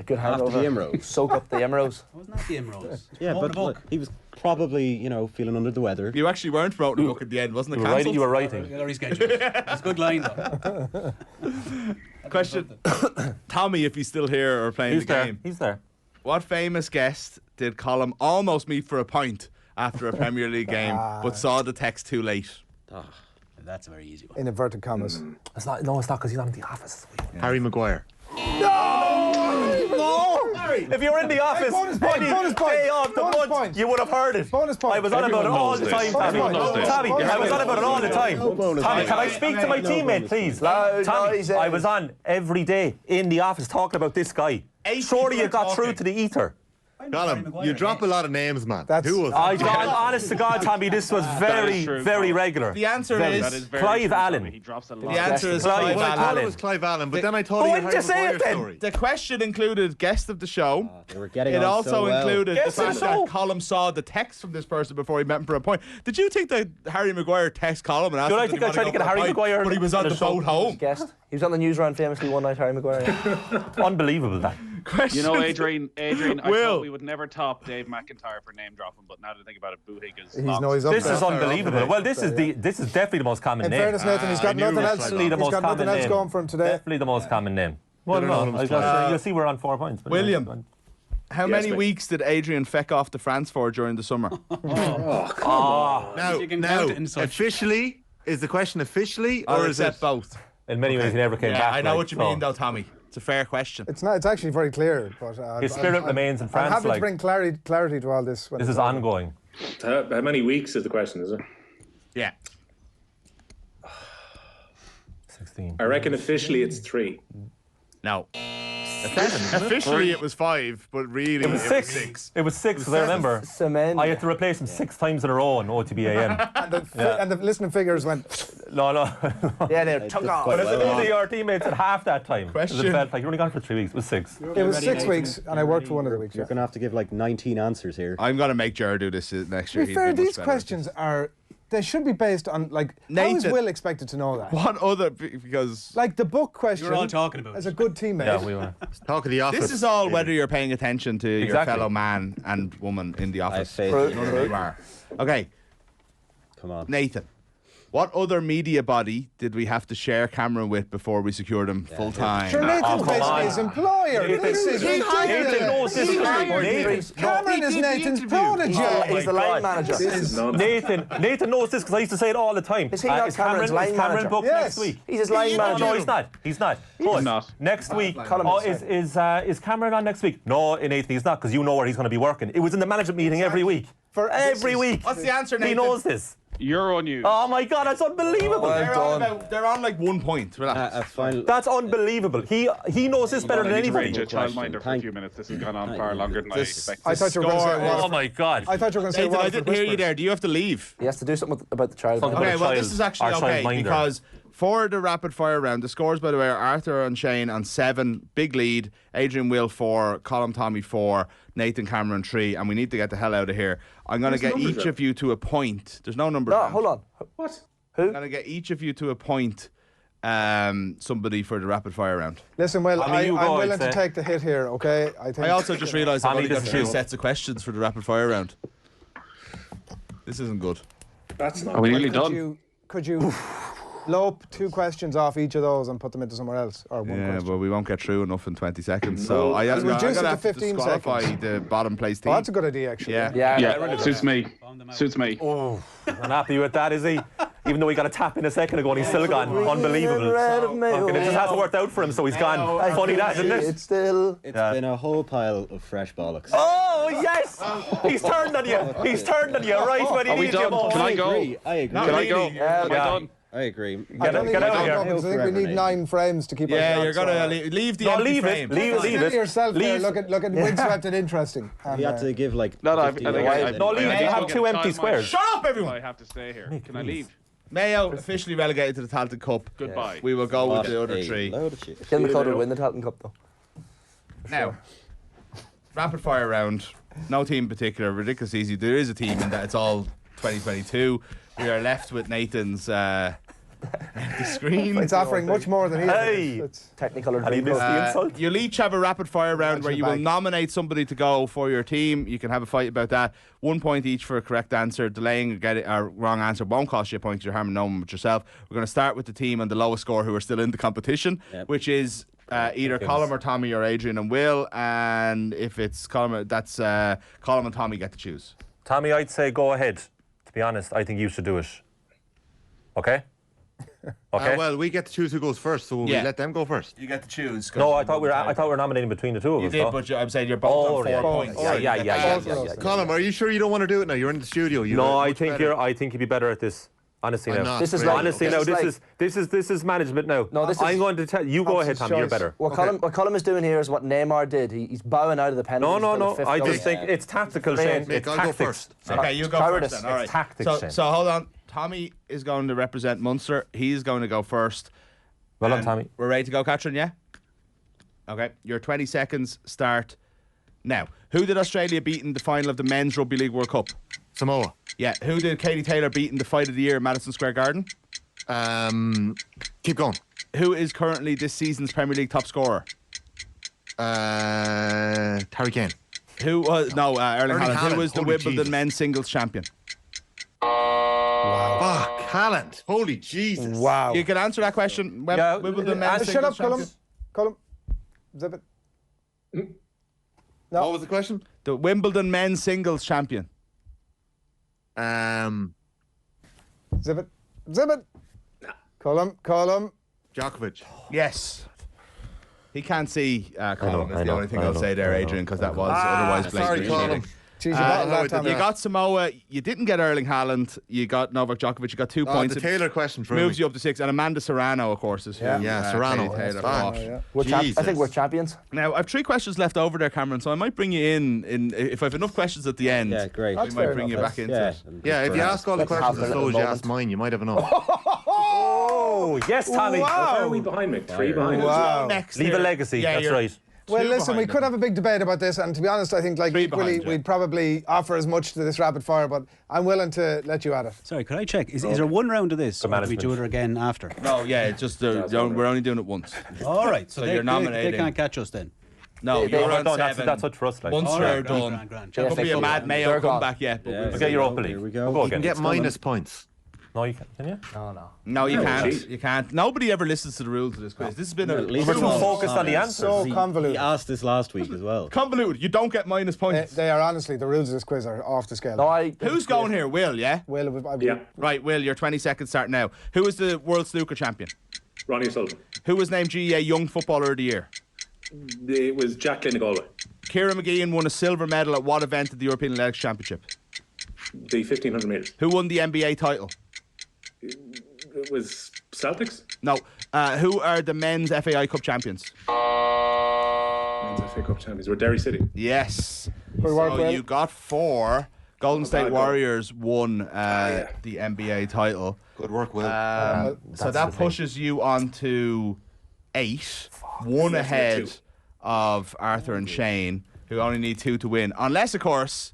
G: Good
K: After
G: hangover.
K: the Imros.
G: Soak up the Imros.
B: Wasn't that the Imros?
K: Yeah, but look, he was probably, feeling under the weather.
F: You actually weren't promoting the book at the end, wasn't it?
H: You were writing.
B: I got rescheduled. It's a good line, though.
F: Question. Tommy, if he's still here or playing
H: He's
F: the
H: there.
F: game.
H: He's there.
F: What famous guest did Colm almost meet for a pint after a Premier League game, but saw the text too late?
B: That's a very easy one.
C: In inverted commas.
H: It's not because he's not in the office.
I: Harry Maguire.
H: If you were in the office,
C: bonus point, bonus point,
H: day off the
C: bonus
H: month,
C: point.
H: you would have heard it.
C: Bonus point.
H: I was on about it all the time, Tommy. Tommy, I was on about it all the time. Tommy, can I speak to my teammate, please? Tommy, I was on every day in the office talking about this guy. Surely you got through to the ether.
I: Colm, you drop a lot of names, man.
C: That's-
I: Who was
H: Honest to God, Tommy, this was very,
D: true,
H: very
D: Colm.
H: regular.
F: The answer
H: Very.
F: is
D: That is very
H: Clive
D: true,
H: Allen.
D: Tommy. He drops a lot.
F: the answer is
H: Clive
F: Clive
I: Well, I thought
F: Allen.
I: it was Clive Allen, but then I thought
H: Oh,
I: he
H: why
I: had
H: didn't you
I: Harry
H: say it
I: Maguire
H: then?
I: story.
F: The question included guest of the show.
K: They were getting
F: It
K: on
F: also
K: so well.
F: included
H: Guest
F: the
H: of
F: fact
H: the
F: that
H: show?
F: Colm saw the text from this person before he met him for a point. Did you think that Harry Maguire text Colm and asked
H: Did I
F: him
H: think
F: did
H: I
F: he
H: tried
F: wanna
H: to
F: go
H: get
F: for a
H: Harry
F: pint,
H: Maguire
F: but he was on
H: in
F: the
H: a show?
F: boat home?
G: Guest. He was on the news round famously one night, Harry Maguire.
H: Unbelievable, that.
F: Question.
D: You know, Adrian, I
F: Will.
D: thought we would never top Dave McIntyre for name dropping, but now that I think about it, Boo Higgins.
C: He's up
H: This
C: there.
H: is unbelievable. Well, this is definitely the most common
C: In
H: name.
C: fairness, Nathan, he's got nothing else.
H: Definitely the
C: He's
H: most
C: got
H: common
C: nothing else
H: name.
C: going for him today.
H: Definitely the most common name. Well,
I: Could've known
H: no,
I: him was
H: you'll see we're on 4 points. But
F: William. How
J: Yes,
F: many
J: mate.
F: weeks did Adrian feck off to France for during the summer?
I: Now,
B: You can count it in such-
I: officially, is the question officially,
F: Or
I: or
F: is
I: is
F: it
I: it
F: both?
H: In many ways, he never came
F: Yeah,
H: back.
F: I know
H: like,
F: what you
H: so
F: mean, though, Tommy. It's a fair question.
C: It's not. It's actually very clear. But
H: His spirit remains in
C: I'm
H: France.
C: happy to
H: Like,
C: bring clarity to all this. when
H: this
C: it's
H: is
C: over.
H: ongoing.
J: How many weeks is the question, is it?
F: Yeah.
H: 16.
J: I reckon officially it's 3.
F: No. Officially, it was 5, but really,
H: It was 6. It was 6 because I remember
G: Cement.
H: I had to replace him 6 times in a row on OTB AM.
C: And the listening figures went.
H: No.
G: Yeah, they took off.
H: But it's only our teammates at half that time.
F: Question.
H: It felt like you're only gone for 3 weeks. It was 6.
C: It was 6 weeks, and I worked for one of the weeks.
K: You're
C: Yeah.
K: going to have to give like 19 answers here.
F: I'm going to make Jared do this next
C: To
F: year.
C: be
F: He'd
C: fair,
F: be much
C: these
F: better.
C: questions are. They should be based on like. How is
F: Nathan.
C: Will expected to know that?
F: What other... Because
C: Like the book question.
B: You're all talking about
C: as
B: it.
C: a good teammate.
H: Yeah, we were.
I: talk of the office?
F: this is all whether you're paying attention to your
H: Exactly.
F: fellow man and woman in the
K: I have
F: office.
K: faith
F: None
K: in
F: of
K: you.
F: you are. Okay,
K: Come on.
F: Nathan. What other media body did we have to share Cameron with before we secured him full time?
C: Sure, Nathan's
H: come
C: basically
H: on.
C: his employer. This is
H: Nathan knows this.
C: ridiculous. Cameron is Nathan's protege.
G: He's the line manager.
J: This is nonsense.
H: Nathan knows this because I used to say it all the time.
G: Is he not Cameron's line
H: Cameron
G: manager?
H: booked
C: Yes.
H: next week?
G: He's his line manager.
H: No, he's not. But
D: not.
H: next week.
G: Colin
H: Oh,
G: is
H: is Cameron on next week? No, Nathan, he's not because you know where he's going to be working. It was in the management meeting every week. Every week.
F: What's the answer,
H: He
F: Nathan?
H: knows this.
D: Euro News.
H: Oh my God, that's unbelievable.
F: They're on like 1 point. Relax.
K: A final.
H: That's unbelievable. He knows this better than
D: I need to
H: anybody.
D: range a childminder for a
K: Thank-
D: few minutes. This has gone on far longer than I expected.
C: I thought you were going to say
F: Score.
H: Oh
C: Waterford.
H: my God.
C: I thought you were going to say
F: Nathan, I
C: Waterford
F: didn't hear you
C: Whispers.
F: there. Do you have to leave?
G: He has to do something about the child.
H: Something
F: Okay,
H: about
F: well,
H: child-
F: this is actually
H: our
F: okay
H: childminder.
F: because For the rapid fire round, the scores, by the way, are Arthur and Shane on 7, big lead. Adrian Will 4, Colm Tommy 4, Nathan Cameron 3, and we need to get the hell out of here. I'm going to get each of you to a point. There's no number.
G: No, hold on.
J: What?
G: Who?
F: I'm going to get each of you to a point. Somebody for the rapid fire round.
C: Listen, Will, I'm willing to take the hit here, okay?
F: I also just realised I've only got 3 sets of questions for the rapid fire round. This isn't good.
J: That's not.
D: Are we nearly done?
C: Could you lope 2 questions off each of those and put them into somewhere else? Or one question?
F: Well, we won't get through enough in 20 seconds. So I'm going to have to disqualify the bottom place team.
C: Oh, that's a good idea, actually.
F: Yeah.
D: Suits me. Suits me.
H: Oh, I'm happy with that, is he? Even though he got a tap in a second ago and he's still gone. Unbelievable. It just hasn't worked out for him, so he's gone. Funny that, isn't it?
G: It's still...
K: It's been a whole pile of fresh bollocks.
H: Oh, yes! He's turned on you. He's turned on you right when he needs you most.
D: Can I go?
K: I agree.
D: Can I go? Am I done?
K: I agree.
H: Get out of here.
C: Because I think we need 9 frames to keep our
F: Yeah, you're going to leave the empty frame.
H: Leave it.
C: yourself there. Look at windswept and interesting.
K: We had to give like.
D: No,
H: leave it. You have 2 empty squares.
F: Shut up, everyone!
D: I have to stay here. Can I leave?
F: Mayo officially relegated to the Talented Cup.
D: Goodbye.
F: We will go with the other 3.
G: Kilmacud will win the Talented Cup, though.
F: Now, rapid fire round. No team in particular. Ridiculous easy. There is a team in that it's all 2022. We are left with Nathan's the screen.
C: It's offering much more than he
H: Hey!
C: is.
G: Technical or
H: And he missed the insult.
F: You'll each have a rapid fire round where you will nominate somebody to go for your team. You can have a fight about that. 1 point each for a correct answer. Delaying or getting a wrong answer won't cost you a point. You're harming no one but yourself. We're going to start with the team on the lowest score who are still in the competition, which is either Colm or Tommy or Adrian and Will. And if it's Colm, that's Colm and Tommy get to choose.
H: Tommy, I'd say go ahead. To be honest, I think you should do it. Okay? Okay.
I: Well, we get to choose who goes first, so we let them go first.
F: You get to choose.
H: No, I thought we were nominating between the two of us.
F: You did, but I'm saying you're both on 4 points.
H: Yeah.
I: Colm, are you sure you don't want to do it now? You're in the studio.
H: No, I think you'd be better at this. Honestly, now.
G: This is like,
H: this is management now.
G: No, this is.
H: I'm going to tell you. Go ahead, Tommy. You're better.
G: What Colm is doing here is what Neymar did. He's bowing out of the penalty.
H: No. I just think it's tactical, Shane. It's tactics.
F: Okay, you go first then. All right.
H: Tactics.
F: So hold on. Tommy is going to represent Munster. He's going to go first.
H: Well done, Tommy.
F: We're ready to go, Catherine, yeah? Okay, your 20 seconds start now. Who did Australia beat in the final of the Men's Rugby League World Cup?
I: Samoa.
F: Yeah. Who did Katie Taylor beat in the Fight of the Year at Madison Square Garden?
I: Keep going.
F: Who is currently this season's Premier League top scorer?
I: Harry Kane.
F: Who was... No, Erling Haaland. Who was the Wimbledon men's singles champion?
I: Wow. Fuck, Haaland. Holy Jesus.
C: Wow.
F: You can answer that question. Wimbledon men's
C: Shut up,
F: singles champion.
C: Colm. Zip it.
I: No. What was the question?
F: The Wimbledon men's singles champion.
C: Zip it. Colm.
I: Djokovic.
F: Yes. He can't see Colm is the only thing I'll say there, Adrian, because that was otherwise blatantly cheating.
C: Jeez,
F: you got Samoa, you didn't get Erling Haaland, you got Novak Djokovic, you got 2 points.
I: The Taylor question for
F: moves you up to 6, and Amanda Serrano, of course, is
I: Serrano.
G: I think we're champions.
F: Now, I've 3 questions left over there, Cameron, so I might bring you in if I have enough questions at the end.
K: Yeah, great.
F: We might bring you back into it.
I: Yeah, if you ask all the questions as though as you asked mine, you might have enough.
H: Oh, yes, Tommy.
J: Where are we behind me? 3 behind.
C: Wow.
H: Leave a legacy, that's right.
C: Well, listen, we could have a big debate about this, and to be honest, I think equally we'd probably offer as much to this rapid fire, but I'm willing to let you at it.
B: Sorry, could I check? Is there one round of this, or do we do it again after?
F: No, it's just we're only doing it once.
B: All right, so
F: you're nominating.
B: They can't catch us then.
F: No, you're on 7.
H: That's what for us.
F: Once you're done, there could be a mad Mayo comeback yet.
H: We'll get Europa League.
K: Here we go.
I: You can get minus points.
H: No, you can't. Can you?
F: No, you can't. You can't. Nobody ever listens to the rules of this quiz. This has been
H: we're too focused on the answers.
C: So convoluted.
K: He asked this last week as well.
F: Convoluted. You don't get minus points.
C: They are honestly, the rules of this quiz are off the scale.
F: Who's going here? Will, yeah?
C: Will,
J: yeah.
F: Right, Will, your 20 seconds start now. Who is the World Snooker Champion?
J: Ronnie O'Sullivan.
F: Who was named GEA Young Footballer of the Year?
J: It was Jack Galway.
F: Kieran McGeehan won a silver medal at what event at the European Athletics Championship?
J: The 1500 metres.
F: Who won the NBA title?
J: It was Celtics?
F: No. Who are the men's FAI Cup champions?
J: Men's FA Cup champions. We're Derry City.
F: Yes.
C: Good work,
F: so
C: Will.
F: you got 4. Golden State Warriors won the NBA title.
I: Good work, Will.
F: So that pushes you on to 8, 1 ahead of Arthur and Shane, who only need 2 to win. Unless, of course,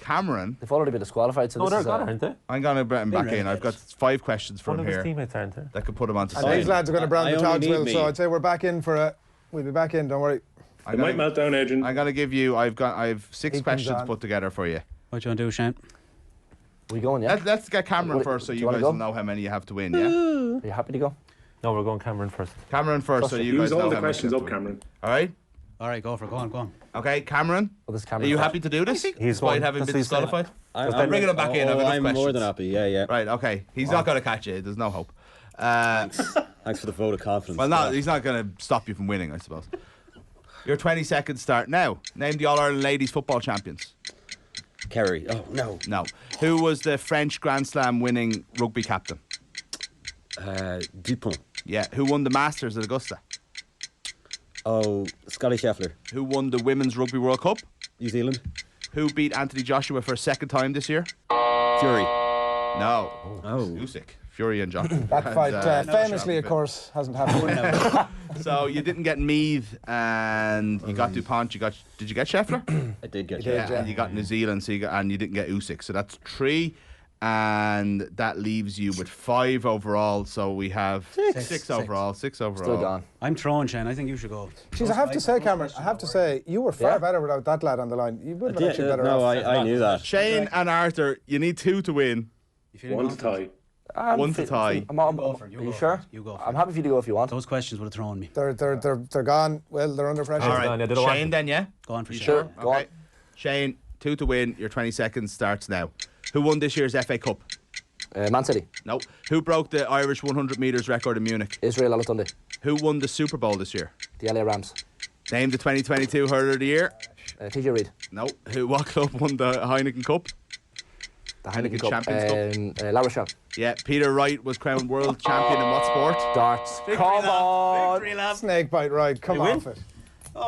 F: Cameron.
G: They've already been disqualified, so
H: they're gone, aren't they?
F: I'm going to bring him back in. I've got 5 questions for him here.
H: One of his teammates, aren't they?
F: That could put him on to
C: And these lads are going to brown the togs, Will, so I'd say we're back in for it. We'll be back in, don't worry.
J: I might melt down, Adrian.
F: I'm going to give you, I've 6 questions put together for you.
B: What do you want to do, Shane?
G: We going, yeah?
F: Let's get Cameron first so you guys will know how many you have to win, yeah?
G: Are you happy to go?
H: No, we're going Cameron first.
F: Cameron first, so you guys know
J: all the
F: how much
J: questions
F: you
J: up,
F: have to win.
J: Cameron.
F: All right?
B: All right, go for it. Go on.
F: Okay, Cameron, are you happy to do this? Despite having been disqualified? I'm bringing him back in.
K: I'm more than happy, yeah.
F: Right, okay. He's not going to catch it. There's no hope.
K: Thanks for the vote of confidence.
F: Well, no, he's not going to stop you from winning, I suppose. Your 20 seconds start now. Name the All-Ireland Ladies Football Champions.
K: Kerry. Oh, no.
F: Who was the French Grand Slam winning rugby captain?
K: Dupont.
F: Yeah. Who won the Masters at Augusta?
K: Oh, Scotty Scheffler.
F: Who won the Women's Rugby World Cup?
K: New Zealand.
F: Who beat Anthony Joshua for a second time this year?
K: Fury.
F: No. Usyk. Fury and Joshua.
C: That fight, famously, of course, hasn't happened.
F: So you didn't get Meath, and you got DuPont. Did you get Scheffler?
K: I did get
F: Scheffler. And you got New Zealand, so and you didn't get Usyk. So that's 3, and that leaves you with 5 overall. So we have 6 overall. 6 overall.
G: Still gone.
B: I'm throwing, Shane. I think you should go.
C: Jeez, I have to say, Cameron, you were far better without that lad on the line. You would have been actually better
K: No,
C: off.
K: I knew that.
F: Shane and Arthur, you need 2 to win.
J: 1 to tie.
F: 1 to tie.
G: Are you sure?
B: You go.
G: I'm happy for you to go if you want.
B: Those questions would have thrown me.
C: They're gone. Well, they're under pressure.
F: All right, Shane then, yeah?
B: Go on for Shane.
G: Sure, go on.
F: Shane, 2 to win. Your 20 seconds starts now. Who won this year's FA Cup?
G: Man City.
F: No. Who broke the Irish 100 metres record in Munich?
G: Israel Alatunde.
F: Who won the Super Bowl this year?
G: The LA Rams.
F: Name the 2022 Hurler of the Year.
G: TJ Reid.
F: No. What club won the Heineken Cup?
G: The Heineken
F: Champions
G: Cup. La Rochelle.
F: Yeah, Peter Wright was crowned world champion in what sport?
G: Darts. Come on.
C: Snake bite ride. Come off it.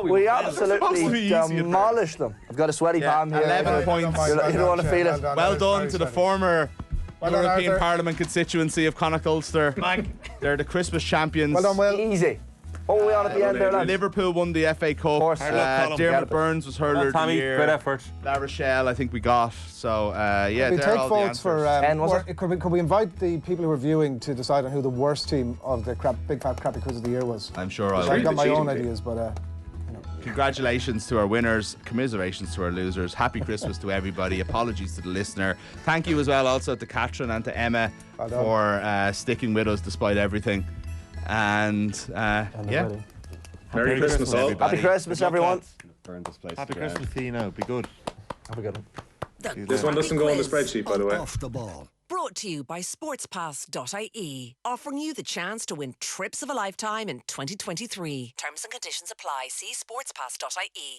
G: We absolutely demolished them. I've got a sweaty palm here.
F: 11 points.
G: You don't want to feel it.
F: Well done to the former European
C: Arthur.
F: Parliament constituency of Connacht Ulster. They're the Christmas champions.
C: Well done, Will.
G: Easy. What were we on at the end there, lads?
F: Liverpool won the FA Cup. Dermot Burns was Hurler of the Year.
H: Good effort.
F: La Rochelle, I think we got. So, yeah,
C: We
F: they're
C: take
F: all the
C: votes for.
F: answers.
C: Could we invite the people who are viewing to decide on who the worst team of the Big Fat Crappy Quiz of the Year was?
F: I'm sure
C: I've
F: I'll
C: got my own
J: cheating
C: ideas, but.
F: Congratulations to our winners, commiserations to our losers, happy Christmas to everybody, apologies to the listener. Thank you as well also to Catherine and to Emma for sticking with us despite everything. And yeah.
J: Merry Christmas, all.
G: Happy Christmas, everyone.
K: Burn this place
I: Happy
K: to the
I: Christmas to you now. Be good.
G: Have a good one.
J: This one doesn't go on the spreadsheet, by the way.
A: Off the ball. Brought to you by sportspass.ie, offering you the chance to win trips of a lifetime in 2023. Terms and conditions apply. See sportspass.ie.